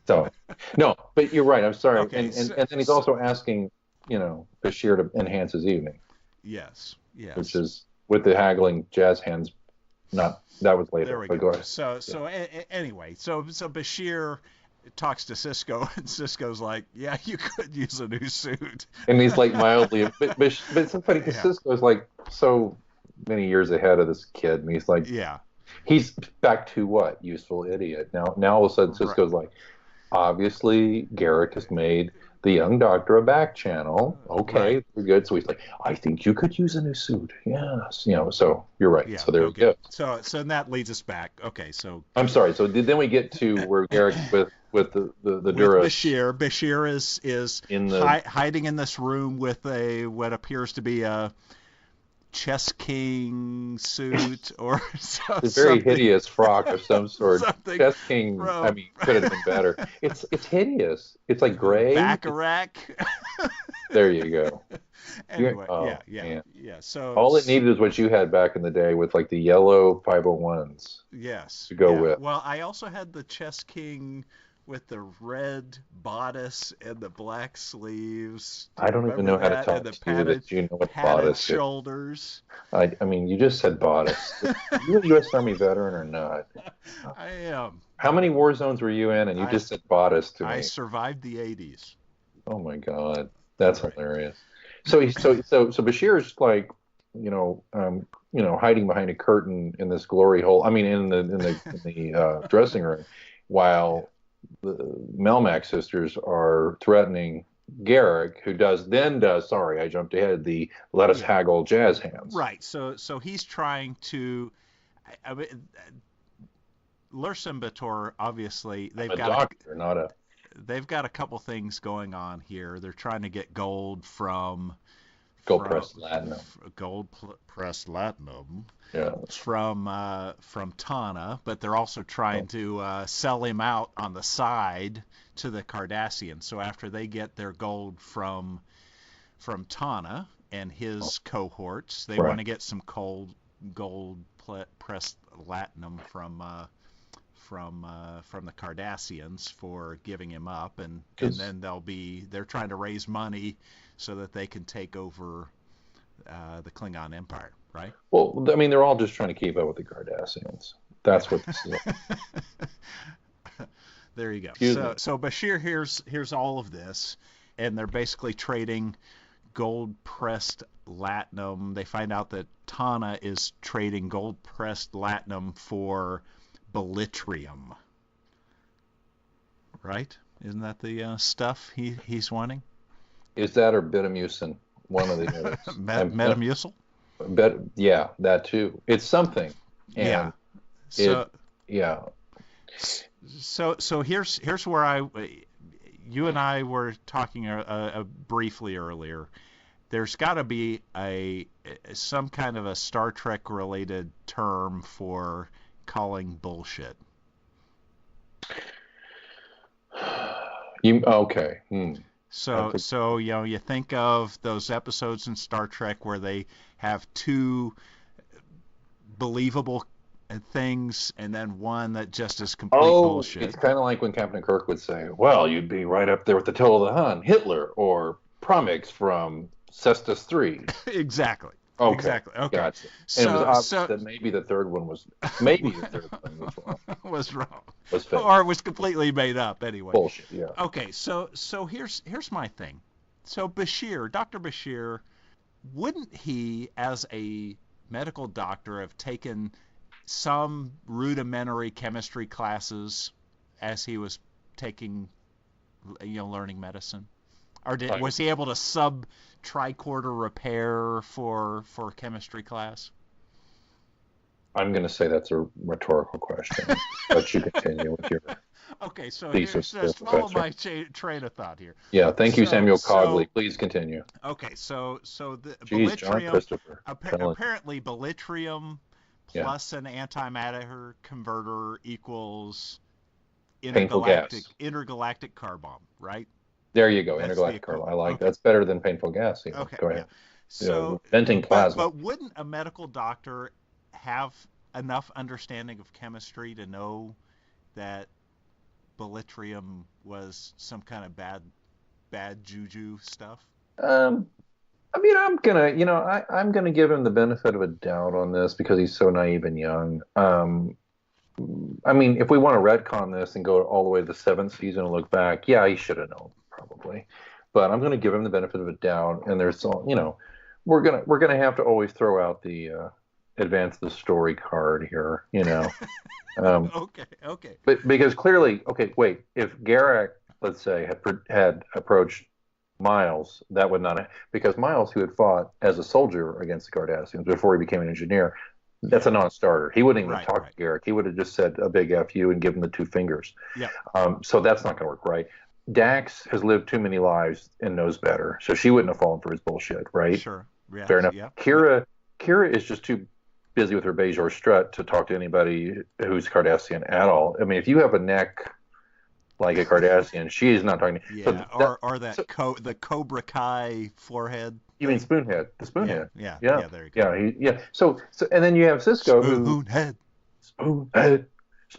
H: So, no, but you're right. I'm sorry.
I: Okay,
H: and then he's also asking, Bashir to enhance his evening.
I: Yes.
H: Which is with the haggling jazz hands. That was later.
I: There we
H: go.
I: Go anyway, so Bashir talks to Cisco, and Cisco's like, "Yeah, you could use a new suit."
H: And he's like mildly, but it's so funny because Cisco's like so many years ahead of this kid, and he's like, he's back to what? Useful idiot. Now all of a sudden Cisco's like, obviously Garrick has made the young doctor a back channel. Okay, we're good. So he's like, I think you could use a new suit. Yes, so you're right. Yeah, so there we go.
I: So that leads us back. Okay, so
H: I'm sorry. So then we get to where Garrick with the Dura.
I: Bashir is hiding in this room with what appears to be a Chess King suit or
H: a very hideous frock of some sort. Chess King, could have been better. It's hideous. It's like gray.
I: Bacharach.
H: There you go.
I: Anyway, yeah. So
H: all it needed is what you had back in the day with like the yellow 501s.
I: Yes.
H: To go with.
I: Well, I also had the Chess King with the red bodice and the black sleeves.
H: I don't even know how to talk to you that you know what bodice is.
I: Shoulders.
H: I mean, you just said bodice. You a U.S. Army veteran or not?
I: I am.
H: How many war zones were you in? And you just said bodice to me.
I: I survived the 80s.
H: Oh my God, that's hilarious. So Bashir's like, hiding behind a curtain in this glory hole. I mean, in the dressing room, while the Melmac sisters are threatening Garrick, who does. Sorry, I jumped ahead. The let us haggle jazz hands.
I: Right. So he's trying to. Lurs and Bator, obviously, they've got They've got a couple things going on here. They're trying to get gold from
H: pressed Latinum.
I: Pressed Latinum.
H: Yeah.
I: From Tana, but they're also trying to sell him out on the side to the Cardassians. So after they get their gold from Tana and his cohorts, they want to get some gold pressed Latinum from the Cardassians for giving him up, and then they're trying to raise money so that they can take over the Klingon Empire, right?
H: Well, I mean, they're all just trying to keep up with the Cardassians. That's what this is.
I: There you go. So Bashir hears all of this, and they're basically trading gold-pressed Latinum. They find out that Tana is trading gold-pressed Latinum for Bellitrium. Right? Isn't that the stuff he's wanting?
H: Is that or Betamucin? One of the others.
I: Metamucil?
H: Yeah, that too. It's something. And
I: So here's where you and I were talking briefly earlier. There's got to be some kind of a Star Trek related term for calling bullshit.
H: Okay.
I: So you think of those episodes in Star Trek where they have two believable things and then one that just is complete bullshit.
H: It's kind of like when Captain Kirk would say, well, you'd be right up there with the tail of the Hun, Hitler, or Promix from Cestus 3.
I: Exactly.
H: Okay.
I: Exactly. Okay.
H: Gotcha. And it was obvious that maybe the third one was wrong.
I: Was wrong.
H: Was fake.
I: Or it was completely made up anyway.
H: Bullshit, yeah.
I: Okay, so here's my thing. So Dr. Bashir, wouldn't he, as a medical doctor, have taken some rudimentary chemistry classes as he was taking, learning medicine? Or was he able to sub-tricorder repair for chemistry class?
H: I'm going to say that's a rhetorical question. But you continue with your
I: okay, so
H: thesis.
I: Just follow my train of thought here.
H: Yeah, thank you, Samuel Cogley. Please continue.
I: Okay, so the
H: Jeez, John Christopher.
I: Apparently Bellitrium plus an antimatter converter equals intergalactic car bomb, right?
H: There you go, intergalactic car bomb. I like that's better than painful gas. Yeah.
I: Okay,
H: go ahead.
I: Yeah. So
H: venting plasma.
I: But wouldn't a medical doctor have enough understanding of chemistry to know that Bellitrium was some kind of bad juju stuff?
H: I mean, I'm gonna give him the benefit of a doubt on this because he's so naive and young. I mean, if we want to retcon this and go all the way to the seventh season and look back, yeah, he should have known probably. But I'm gonna give him the benefit of a doubt. And there's all, we're gonna have to always throw out the advance the story card here,
I: Okay.
H: But because clearly, okay, wait, if Garak, let's say, had approached Miles, that would not have, because Miles, who had fought as a soldier against the Cardassians before he became an engineer, that's a non-starter. He wouldn't even talk to Garak. He would have just said a big F you and given the two fingers.
I: Yeah.
H: So that's not going to work, right? Dax has lived too many lives and knows better, so she wouldn't have fallen for his bullshit, right?
I: Sure. Yes,
H: Fair enough.
I: Yeah.
H: Kira is just too busy with her Bajor strut to talk to anybody who's Cardassian at all. I mean, if you have a neck like a Cardassian, she is not talking to you.
I: Yeah, the Cobra Kai forehead.
H: You mean Spoonhead? The Spoonhead.
I: Yeah, there you
H: go. Yeah. So and then you have Cisco,
I: Spoonhead.
H: It's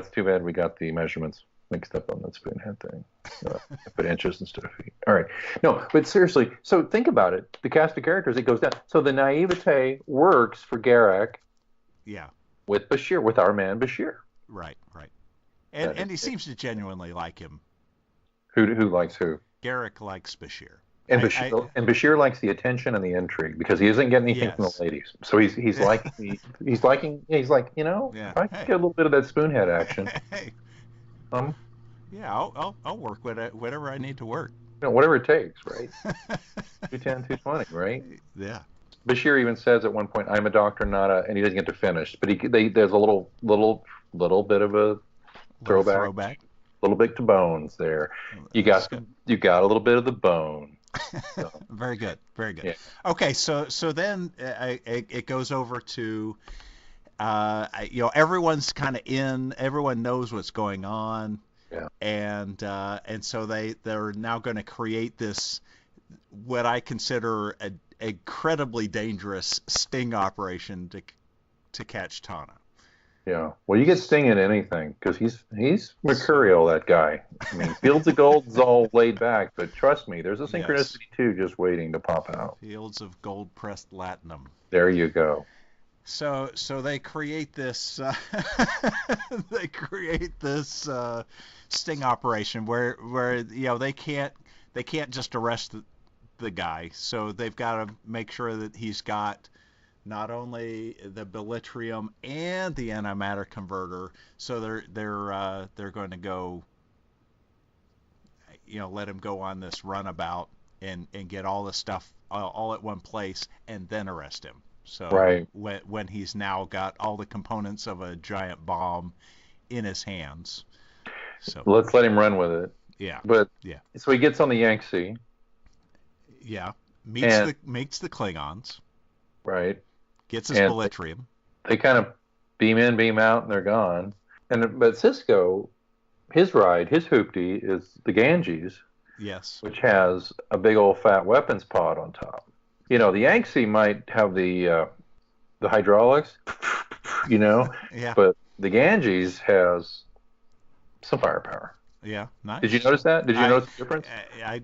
H: too bad we got the measurements mixed up on that Spoonhead thing. I put inches instead of feet. All right. No, but seriously, so think about it. The cast of characters, it goes down. So the naivete works for Garak.
I: Yeah.
H: With Bashir, with our man Bashir.
I: Right. And he seems to genuinely like him.
H: Who likes who?
I: Garak likes Bashir.
H: And Bashir likes the attention and the intrigue because he isn't getting anything from the ladies. So he's like, if I can get a little bit of that Spoonhead action.
I: Yeah, I'll work with it, whatever I need to work.
H: Whatever it takes, right? 210, 220, right?
I: Yeah.
H: Bashir even says at one point, "I'm a doctor, not a," and he doesn't get to finish. But there's a little bit of a throwback, a little bit to Bones there. You got a little bit of the bone. So.
I: Very good.
H: Yeah.
I: Okay, so then it goes over to. Everyone's kind of in. Everyone knows what's going on, and so they're now going to create this, what I consider a incredibly dangerous sting operation to catch Tana.
H: Yeah, well, you get Sting in anything because he's mercurial, that guy. I mean, Fields of Gold's all laid back, but trust me, there's a synchronicity too, just waiting to pop out.
I: Fields of gold pressed latinum.
H: There you go.
I: So they create this sting operation where they can't just arrest the guy, so they've got to make sure that he's got not only the bellitrium and the antimatter converter, so they're going to go, let him go on this runabout and get all the stuff all at one place and then arrest him. So when he's now got all the components of a giant bomb in his hands. So
H: let's let him run with it.
I: Yeah.
H: So he gets on the Yangtze.
I: Yeah. Meets the Klingons.
H: Right.
I: Gets his bellitrium.
H: They kind of beam in, beam out, and they're gone. But Cisco, his hoopty is the Ganges.
I: Yes.
H: Which has a big old fat weapons pod on top. The Yangtze might have the hydraulics,
I: Yeah.
H: But the Ganges has some firepower.
I: Yeah, nice.
H: Did you notice that? Did you notice the difference?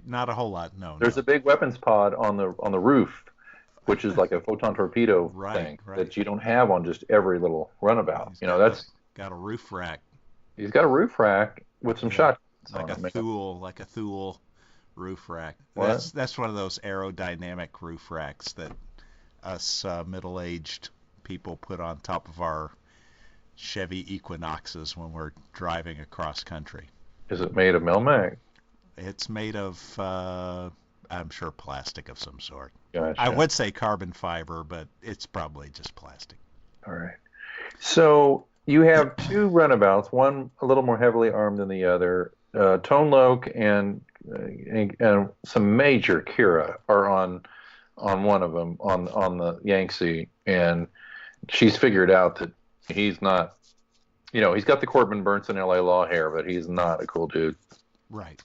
I: Not a whole lot, no.
H: There's a big weapons pod on the roof, which is like a photon torpedo thing that you don't have on just every little runabout. That's
I: got a roof rack.
H: He's got a roof rack with some shots.
I: Like a Thule roof rack.
H: What?
I: That's one of those aerodynamic roof racks that us middle-aged people put on top of our Chevy Equinoxes when we're driving across country.
H: Is it made of Melmac?
I: It's made of, I'm sure, plastic of some sort.
H: Gotcha.
I: I would say carbon fiber, but it's probably just plastic.
H: All right. So you have two runabouts, one a little more heavily armed than the other. Tone Loc and some major Kira are on one of them on the Yangtze, and she's figured out that he's not. He's got the Corbin Burnson LA Law hair, but he's not a cool dude.
I: Right.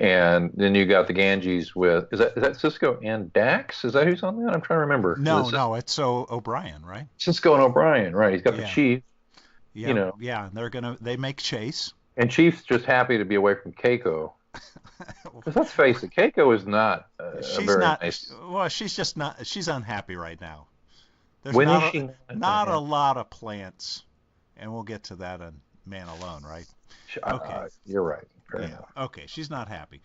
H: And then you got the Ganges with is that Cisco and Dax? Is that who's on that? I'm trying to remember.
I: No, it's O'Brien, right?
H: Cisco and O'Brien, right? He's got the Chief.
I: Yeah. Yeah, they make chase.
H: And Chief's just happy to be away from Keiko. Because let's face it, Keiko is not
I: she's
H: very
I: not.
H: nice.
I: Well, she's just not. She's unhappy right now. There's
H: When
I: not
H: is she
I: a,
H: not
I: not a
H: unhappy?
I: lot of plants, and we'll get to that on Man Alone, right? Okay.
H: You're right. Fair
I: Yeah.
H: enough.
I: Okay. She's not happy.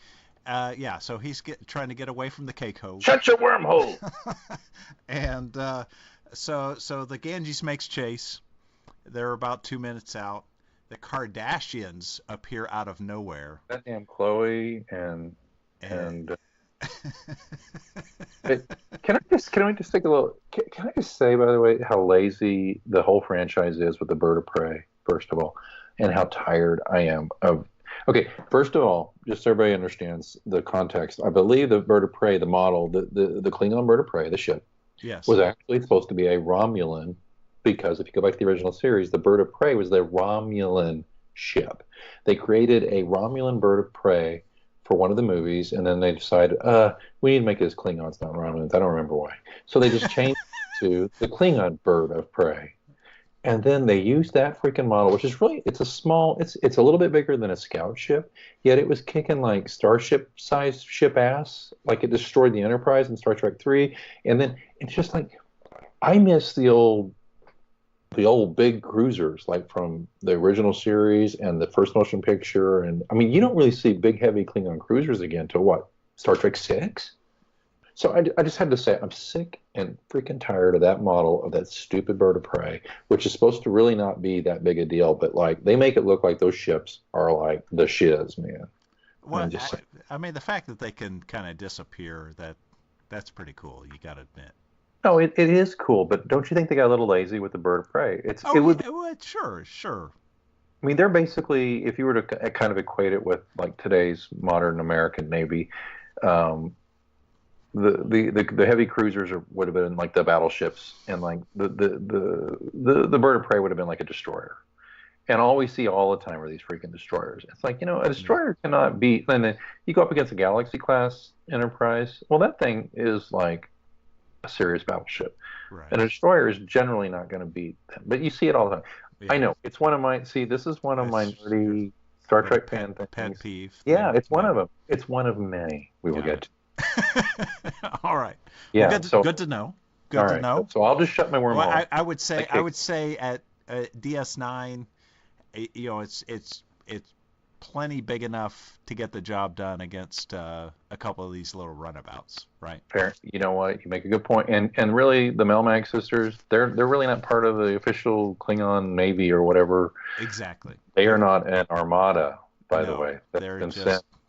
I: Yeah. So he's trying to get away from the Keiko.
H: Shut your wormhole!
I: And so the Ganges makes chase. They're about 2 minutes out. The Kardashians appear out of nowhere.
H: That damn Chloe and can we just take a little? Can I just say, by the way, how lazy the whole franchise is with the Bird of Prey? First of all, and how tired I am of. Okay, first of all, just so everybody understands the context, I believe the Bird of Prey, the model, the Klingon Bird of Prey, the ship,
I: Yes.
H: was actually supposed to be a Romulan, because if you go back to the original series, the Bird of Prey was the Romulan ship. They created a Romulan Bird of Prey for one of the movies, and then they decided, we need to make it as Klingons, not Romulans. I don't remember why. So they just changed it to the Klingon Bird of Prey. And then they used that freaking model, which is really, it's a little bit bigger than a scout ship, yet it was kicking like Starship-sized ship ass, like it destroyed the Enterprise in Star Trek 3. And then it's just like, I miss the old big cruisers, like from the original series and the first motion picture. And I mean, you don't really see big, heavy Klingon cruisers again till what, Star Trek 6? So I just had to say, I'm sick and freaking tired of that model of that stupid Bird of Prey, which is supposed to really not be that big a deal, but like they make it look like those ships are like the shiz, man.
I: Well, I mean, the fact that they can kind of disappear, that's pretty cool. You got to admit.
H: No, it is cool, but don't you think they got a little lazy with the Bird of Prey?
I: Sure.
H: I mean, they're basically, if you were to kind of equate it with like today's modern American Navy, the heavy cruisers would have been like the battleships, and like the Bird of Prey would have been like a destroyer. And all we see all the time are these freaking destroyers. It's like, a destroyer cannot beat. And then you go up against a Galaxy class Enterprise. Well, that thing is like a serious battleship.
I: Right.
H: And a destroyer is generally not going to beat them. But you see it all the time. Yeah. I know it's one of my. See, this is one of my nerdy Star Trek fan things.
I: Pet peeve.
H: Yeah, it's one of them. It's one of many. We will get to.
I: All right.
H: Yeah.
I: Well, good to know. Good to know.
H: So I'll just shut my wormhole.
I: Well, I would say at DS9, it's plenty big enough to get the job done against a couple of these little runabouts, right?
H: Fair. You know what? You make a good point. And really, the Melmac sisters, they're really not part of the official Klingon Navy or whatever.
I: Exactly.
H: They are not an armada, by the way.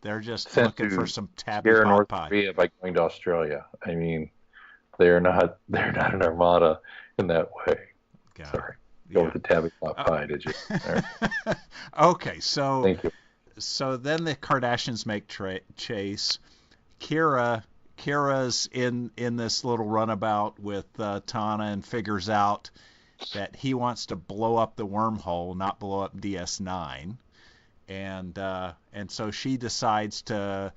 I: They're just looking for some tabby
H: scare
I: pot
H: North
I: pie.
H: Korea by going to Australia. I mean, they're not an armada in that way. Sorry. Go with the tabby pot pie, did you?
I: Okay, so
H: thank you.
I: So then the Kardashians make chase. Kira's in this little runabout with Tana and figures out that he wants to blow up the wormhole, not blow up DS9. And so she decides to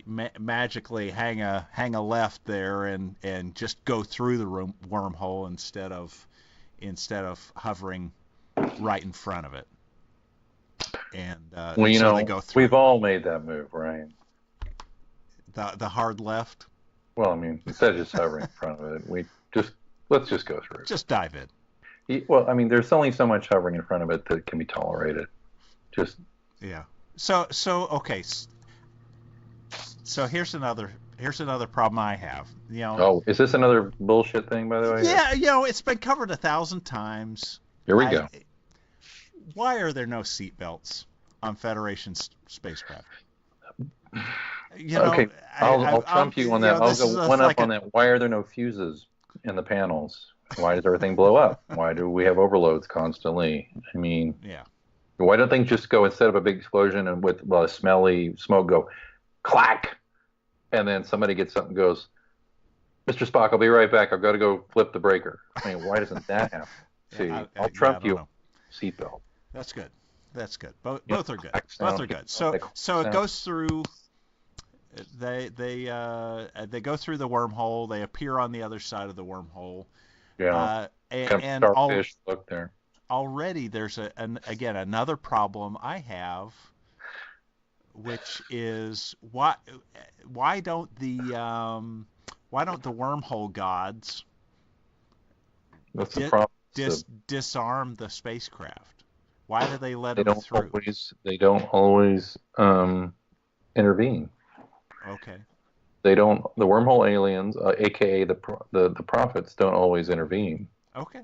I: magically hang a left there and just go through the wormhole instead of hovering right in front of it. And so they go through.
H: We've all made that move, right?
I: The hard left.
H: Well, I mean, instead of just hovering in front of it, let's just go through.
I: Just dive in.
H: Well, I mean, there's only so much hovering in front of it that can be tolerated.
I: Yeah. So okay. So here's another problem I have.
H: Oh, is this another bullshit thing, by the way?
I: Yeah. It's been covered 1,000 times.
H: Here we go.
I: Why are there no seatbelts on Federation spacecraft?
H: Okay, I'll trump you on that. I'll go one up on that. Why are there no fuses in the panels? Why does everything blow up? Why do we have overloads constantly? I mean, why don't things just go, instead of a big explosion and with smelly smoke, go clack, and then somebody gets up and goes, Mr. Spock, I'll be right back. I've got to go flip the breaker. I mean, why doesn't that happen? See, I'll trump you. Seatbelt.
I: That's good. Both are good. Both are good. So it goes through. They go through the wormhole. They appear on the other side of the wormhole.
H: Yeah.
I: And
H: starfish look there.
I: Already there's again another problem I have which is why don't the wormhole gods
H: That's the problem.
I: disarm the spacecraft? Why do they let
H: They
I: them
H: don't
I: through?
H: don't always intervene.
I: Okay.
H: They don't. The wormhole aliens, aka the prophets, don't always intervene.
I: Okay.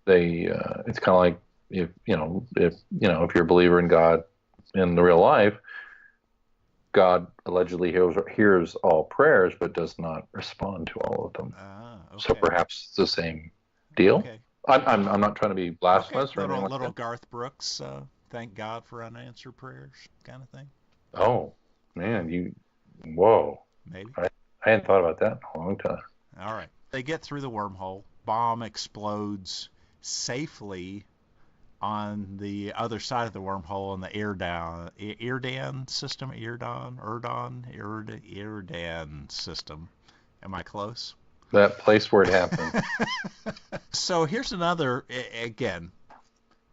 H: They it's kind of like if you're a believer in God in the real life, God allegedly hears all prayers but does not respond to all of them.
I: Okay.
H: So perhaps it's the same deal.
I: Okay.
H: I'm not trying to be blasphemous or anything like
I: Little
H: that.
I: Garth Brooks, thank God for unanswered prayers kind of thing.
H: Oh man, whoa.
I: Maybe.
H: I hadn't thought about that in a long time.
I: All right. They get through the wormhole. Bomb explodes safely on the other side of the wormhole in the Erdan system. Erdan system. Am I close?
H: That place where it happened.
I: So here's another, again,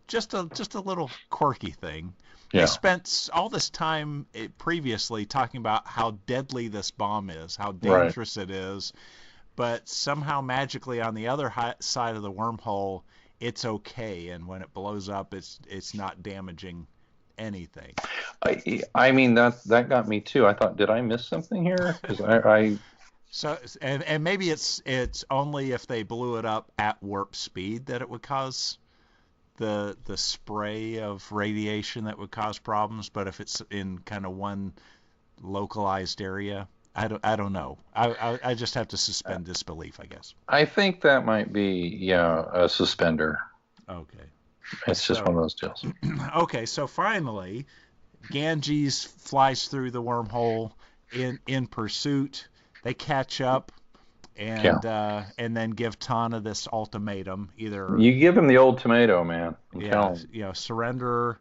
I: just a little quirky thing.
H: Yeah.
I: They spent all this time previously talking about how deadly this bomb is, how dangerous it is, but somehow magically on the other side of the wormhole, it's okay, and when it blows up, it's not damaging anything.
H: I mean that got me too. I thought, did I miss something here? Because I
I: So and maybe it's only if they blew it up at warp speed that it would cause the spray of radiation that would cause problems, but if it's in kind of one localized area, I don't know. I just have to suspend disbelief, I guess.
H: I think that might be a suspender.
I: Okay.
H: It's just one of those deals.
I: Okay, so finally, Ganges flies through the wormhole in pursuit. They catch up and then give Tana this ultimatum: either
H: you give him the old tomato, man.
I: Surrender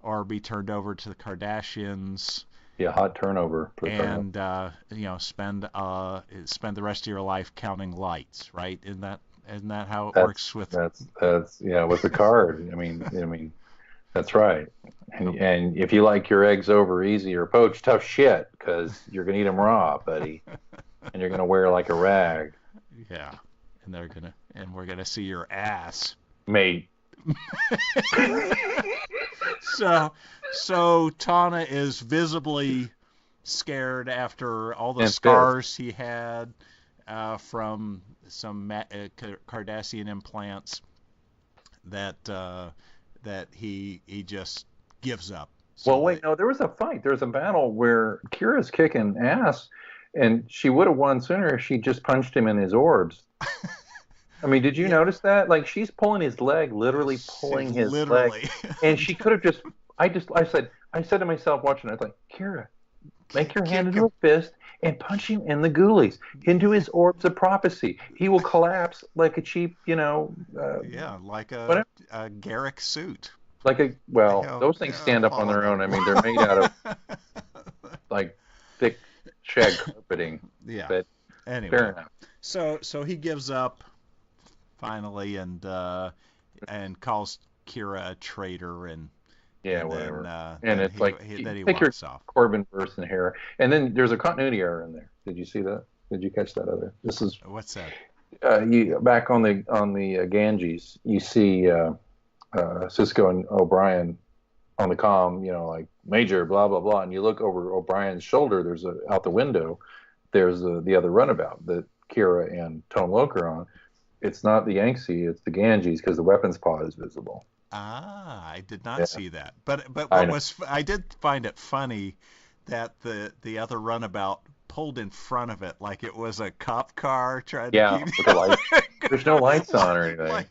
I: or be turned over to the Kardashians.
H: Yeah, hot turnover.
I: And spend the rest of your life counting lights, right? Isn't that how it works with?
H: That's with the card. I mean, that's right. And if you like your eggs over easy or poached, tough shit, because you're gonna eat them raw, buddy, and you're gonna wear like a rag.
I: Yeah, and we're gonna see your ass,
H: mate.
I: So Tana is visibly scared after all the scars he had from some Cardassian implants that he just gives up. So
H: well, wait, no, there was a fight. There was a battle where Kira's kicking ass, and she would have won sooner if she just punched him in his orbs. I mean, did you notice that? Like, she's pulling his leg, literally pulling his leg, and she could have just. I said to myself watching it, I was like, Kira, make your hand into a fist and punch him in the ghoulies, into his orbs of prophecy. He will collapse like a cheap,
I: like a Garrick suit.
H: Those things stand up on their own. I mean, they're made out of like thick shag carpeting.
I: Yeah.
H: But
I: anyway,
H: fair enough.
I: So he gives up finally and calls Kira a traitor and
H: whatever.
I: And
H: it's
I: he
H: take your
I: walks off.
H: Corbin verse in here, and then there's a continuity error in there. Did you see that? Did you catch that other? This is
I: what's that?
H: You back on the Ganges, you see Cisco and O'Brien on the comm, like Major, blah blah blah, and you look over O'Brien's shoulder. There's out the window. There's the other runabout that Kira and Tone Loc are on. It's not the Yangtze, it's the Ganges, because the weapons pod is visible.
I: Ah, I did not see that. But I did find it funny that the other runabout pulled in front of it like it was a cop car trying to keep.
H: With the lights. There's no lights on or anything.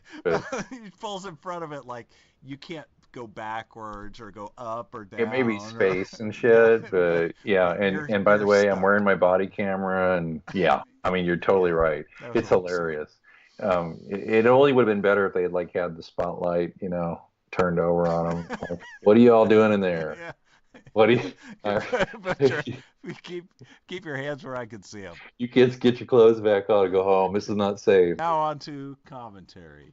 I: He pulls in front of it like you can't go backwards or go up or down.
H: It may be space and shit, but yeah. And by the way, I'm wearing my body camera, and I mean, you're totally right. It's hilarious. It only would have been better if they had had the spotlight, turned over on them. Like, what are you all doing in there?
I: Yeah.
H: What do you?
I: Keep your hands where I can see them.
H: You kids get your clothes back on and go home. This is not safe.
I: Now on to commentary.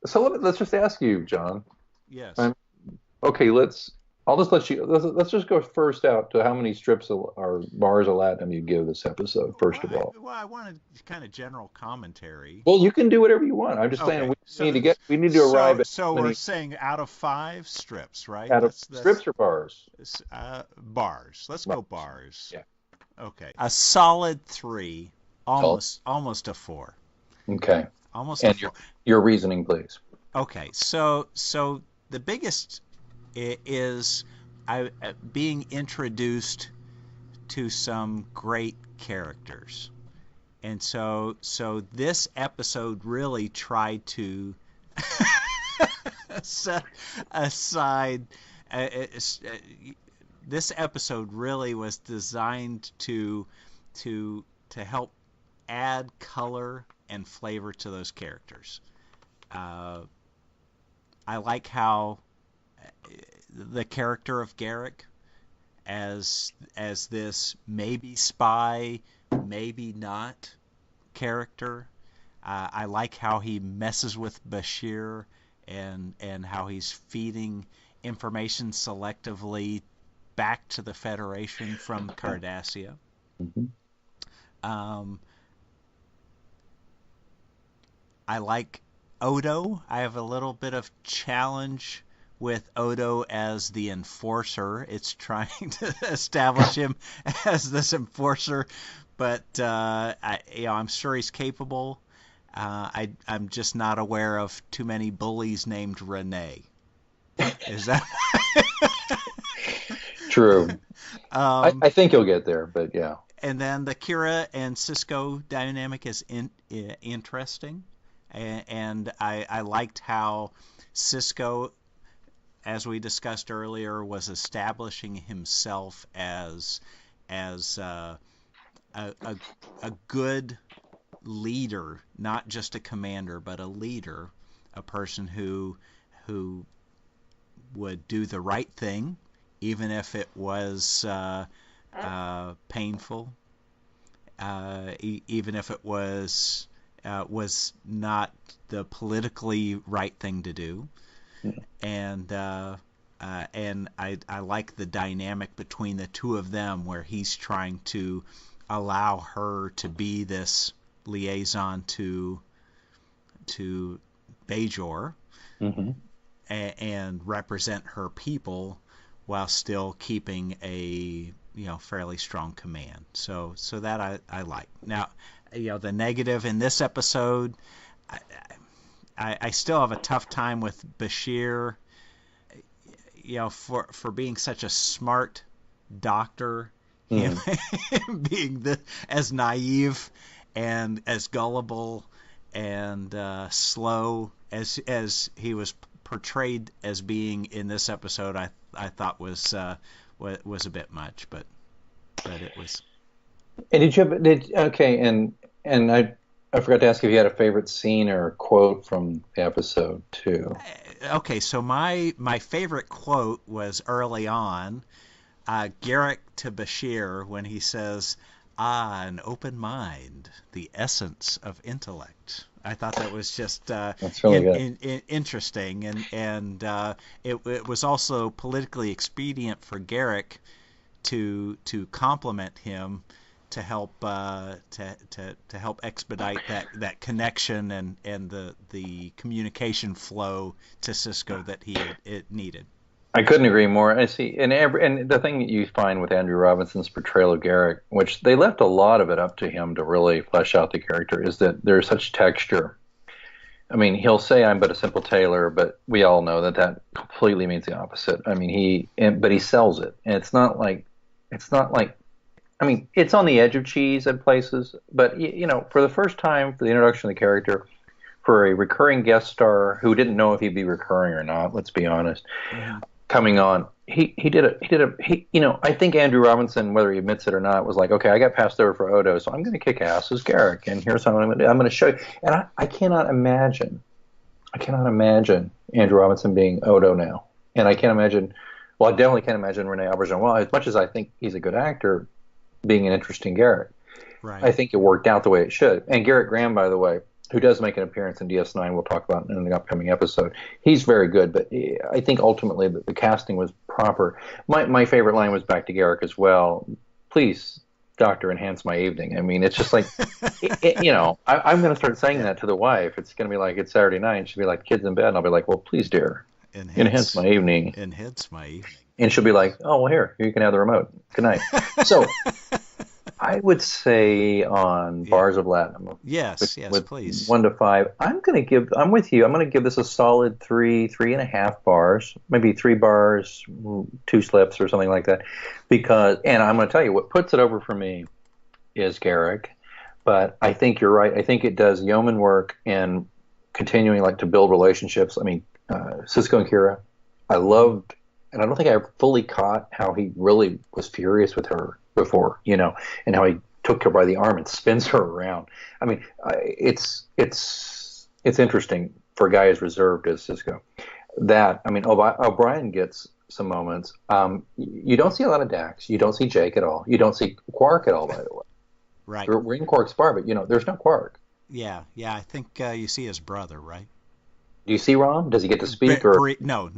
H: So let's just ask you, John.
I: Yes.
H: Okay, let's I'll just let you. Let's just go first out to how many strips or bars of Latinum you give this episode. First of all.
I: Well, I wanted kind of general commentary.
H: Well, you can do whatever you want. I'm just saying we need to arrive at.
I: So we're saying out of 5 strips, right?
H: Out of strips or bars?
I: Bars. Let's go bars.
H: Yeah.
I: Okay. A solid 3, almost a 4.
H: Okay.
I: Almost a 4.
H: Your reasoning, please.
I: Okay. So the biggest is being introduced to some great characters. And so this episode really tried to set aside this episode really was designed to help add color and flavor to those characters. I like how the character of Garrick as this maybe spy, maybe not character. I like how he messes with Bashir and how he's feeding information selectively back to the Federation from Cardassia.
H: Mm-hmm.
I: I like Odo. I have a little bit of challenge with Odo as the enforcer. It's trying to establish him as this enforcer, but I'm sure he's capable. I'm just not aware of too many bullies named Renee. Is that
H: true? I think you'll get there, but yeah.
I: And then the Kira and Cisco dynamic is interesting, and I liked how Cisco, as we discussed earlier, was establishing himself as a good leader, not just a commander, but a leader, a person who would do the right thing, even if it was painful, even if it was not the politically right thing to do. And I like the dynamic between the two of them, where he's trying to allow her to be this liaison to Bajor, mm-hmm. and represent her people while still keeping a fairly strong command. So that I like. Now, the negative in this episode, I still have a tough time with Bashir, for being such a smart doctor, him being as naive and as gullible and slow as he was portrayed as being in this episode. I thought was a bit much, but it was.
H: And I forgot to ask if you had a favorite scene or quote from the episode too.
I: Okay, so my favorite quote was early on, Garrick to Bashir, when he says, an open mind, the essence of intellect. I thought that was just
H: That's really good.
I: Interesting, and it was also politically expedient for Garrick to compliment him, to help help expedite that connection and the communication flow to Cisco that it needed.
H: I couldn't agree more. I see, and the thing that you find with Andrew Robinson's portrayal of Garrick, which they left a lot of it up to him to really flesh out the character, is that there's such texture. I mean, he'll say, "I'm but a simple tailor," but we all know that completely means the opposite. I mean, but he sells it, and it's not like. I mean, it's on the edge of cheese at places, but for the first time, for the introduction of the character, for a recurring guest star who didn't know if he'd be recurring or not, let's be honest, coming on, he did a I think Andrew Robinson, whether he admits it or not, was like, okay, I got passed over for Odo, so I'm going to kick ass as Garrick, and here's how I'm going to show you. And I cannot imagine Andrew Robinson being Odo now, and I can't imagine. Well, I definitely can't imagine Rene Auberjonois. Well, as much as I think he's a good actor, being an interesting Garrick.
I: Right.
H: I think it worked out the way it should. And Garrett Graham, by the way, who does make an appearance in DS9, we'll talk about in the upcoming episode, he's very good. But I think ultimately the casting was proper. My favorite line was back to Garrick as well. Please, Doctor, enhance my evening. I mean, it's just like, I'm going to start saying that to the wife. It's going to be like, it's Saturday night, and she'll be like, kids in bed, and I'll be like, well, please, dear, enhance my evening.
I: Enhance my evening.
H: And she'll be like, oh, well, here, you can have the remote. Good night. So I would say on bars of Latinum.
I: Yes, please.
H: 1 to 5. I'm with you. I'm going to give this a solid 3.5 bars, maybe 3 bars, 2 slips or something like that. And I'm going to tell you what puts it over for me is Garrick. But I think you're right. I think it does yeoman work in continuing to build relationships. I mean, Sisko and Kira, I loved. And I don't think I fully caught how he really was furious with her before, and how he took her by the arm and spins her around. I mean, it's interesting for a guy as reserved as Sisko. O'Brien gets some moments. You don't see a lot of Dax. You don't see Jake at all. You don't see Quark at all, by the way.
I: Right.
H: We're in Quark's bar, but, there's no Quark.
I: Yeah. I think you see his brother, right?
H: Do you see Rom? Does he get to speak?
I: No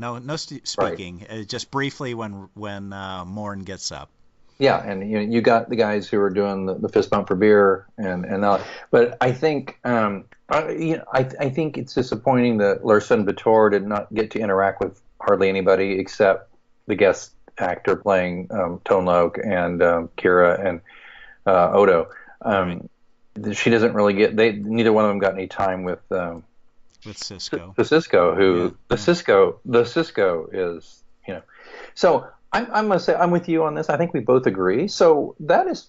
I: speaking. Right. Just briefly when Morn gets up. Yeah, and
H: you got the guys who are doing the fist bump for beer and all. But I think I think it's disappointing that Larson Bator did not get to interact with hardly anybody except the guest actor playing Tone Loc and Kira and Odo. She doesn't really get. Neither one of them got any time with
I: Sisko.
H: The Sisko, the Sisko is, So I'm going to say I'm with you on this. I think we both agree. So that is,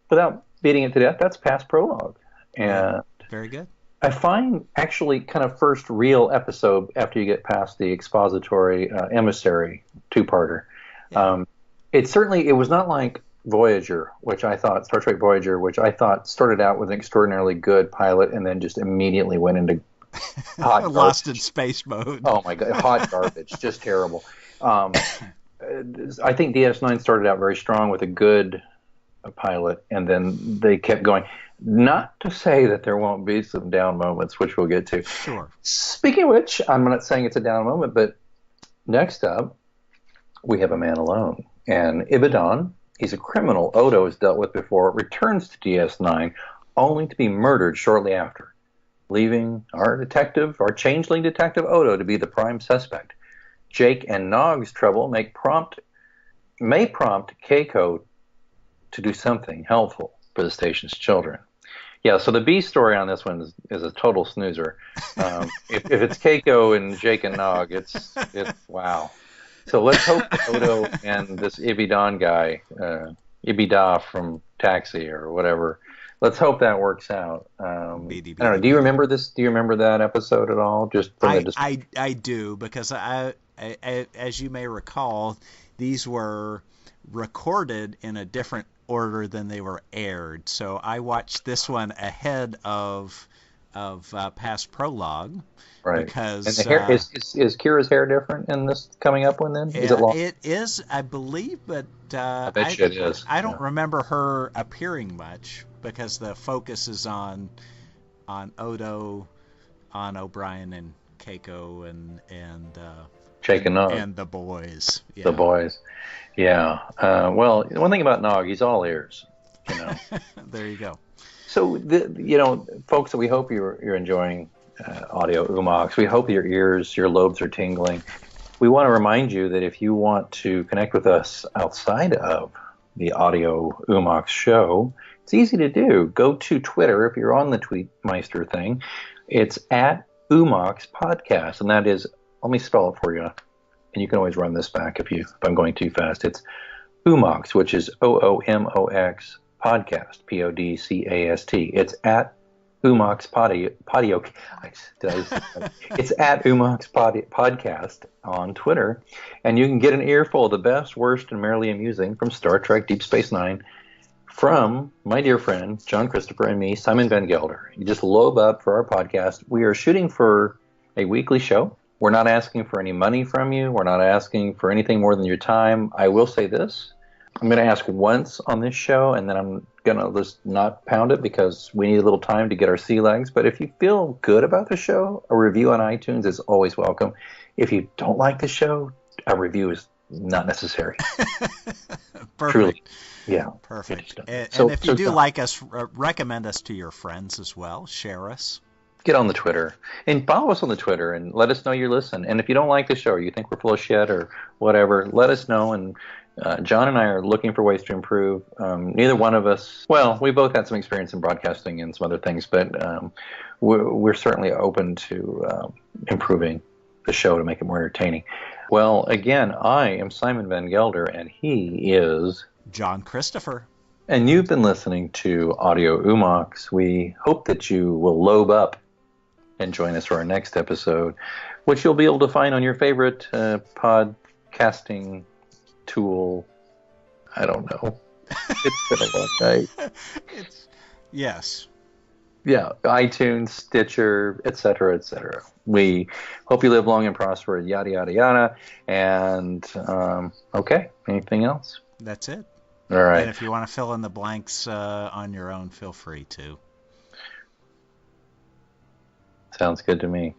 H: without beating it to death, that's Past Prologue. And
I: very good.
H: I find actually kind of first real episode after you get past the expository emissary 2-parter. Yeah. It was not like Voyager, Star Trek Voyager, which I thought started out with an extraordinarily good pilot and then just immediately went into hot
I: lost in space mode.
H: Oh my god, hot garbage, just terrible. I think DS9 started out very strong with a good pilot, and then they kept going. Not to say that there won't be some down moments, which we'll get to.
I: Sure.
H: Speaking of which, I'm not saying it's a down moment, but next up, we have a man alone. And Ibadan, he's a criminal Odo has dealt with before, returns to DS9 only to be murdered shortly after, leaving our changeling detective Odo to be the prime suspect. Jake and Nog's trouble may prompt Keiko to do something helpful for the station's children. Yeah, so the B story on this one is a total snoozer. If it's Keiko and Jake and Nog, it's wow. So let's hope Odo and this Ibadan guy, Ibida from Taxi or whatever, let's hope that works out. I don't know. Do you remember this? Do you remember that episode at all? Just from
I: I do, because I, as you may recall, these were recorded in a different order than they were aired. So I watched this one ahead of Past Prologue.
H: Right.
I: Because
H: and the hair, is Kira's hair different in this coming up one then? Is it long?
I: It is, I believe, but
H: I bet you it is.
I: I don't remember her appearing much because the focus is on Odo, on O'Brien and Keiko and
H: Jake and Nog.
I: And the boys. Yeah.
H: The boys. Yeah. Well, one thing about Nog, he's all ears.
I: There you go.
H: So, folks, we hope you're enjoying Audio Umox. We hope your ears, your lobes are tingling. We want to remind you that if you want to connect with us outside of the Audio Umox show, it's easy to do. Go to Twitter if you're on the Tweetmeister thing. It's at Umox Podcast, and that is, let me spell it for you, and you can always run this back if I'm going too fast. It's Umox, which is OOMOX Podcast, PODCAST. It's at Umox Podio. It's at Umox Podcast on Twitter, and you can get an earful of the best, worst, and merely amusing from Star Trek Deep Space Nine from my dear friend John Christopher and me, Simon Van Gelder. You just lobe up for our podcast. We are shooting for a weekly show. We're not asking for any money from you. We're not asking for anything more than your time. I will say this. I'm going to ask once on this show, and then I'm going to just not pound it because we need a little time to get our sea legs. But if you feel good about the show, a review on iTunes is always welcome. If you don't like the show, a review is not necessary.
I: Perfect.
H: Truly. Yeah.
I: Perfect. And
H: So
I: if you do like us, recommend us to your friends as well. Share us.
H: Get on the Twitter and follow us on the Twitter and let us know you listen. And if you don't like the show or you think we're full of shit or whatever, let us know. And John and I are looking for ways to improve. Neither one of us, well, we both had some experience in broadcasting and some other things, but we're certainly open to improving the show to make it more entertaining. Well, again, I am Simon Van Gelder, and he is
I: John Christopher.
H: And you've been listening to Audio Umox. We hope that you will lobe up and join us for our next episode, which you'll be able to find on your favorite podcasting tool. I don't know. It's been a long night.
I: Yes.
H: Yeah, iTunes, Stitcher, etc., etc. We hope you live long and prosper, yada, yada, yada. And, okay, anything else?
I: That's it.
H: All right.
I: And if you want to fill in the blanks on your own, feel free to.
H: Sounds good to me.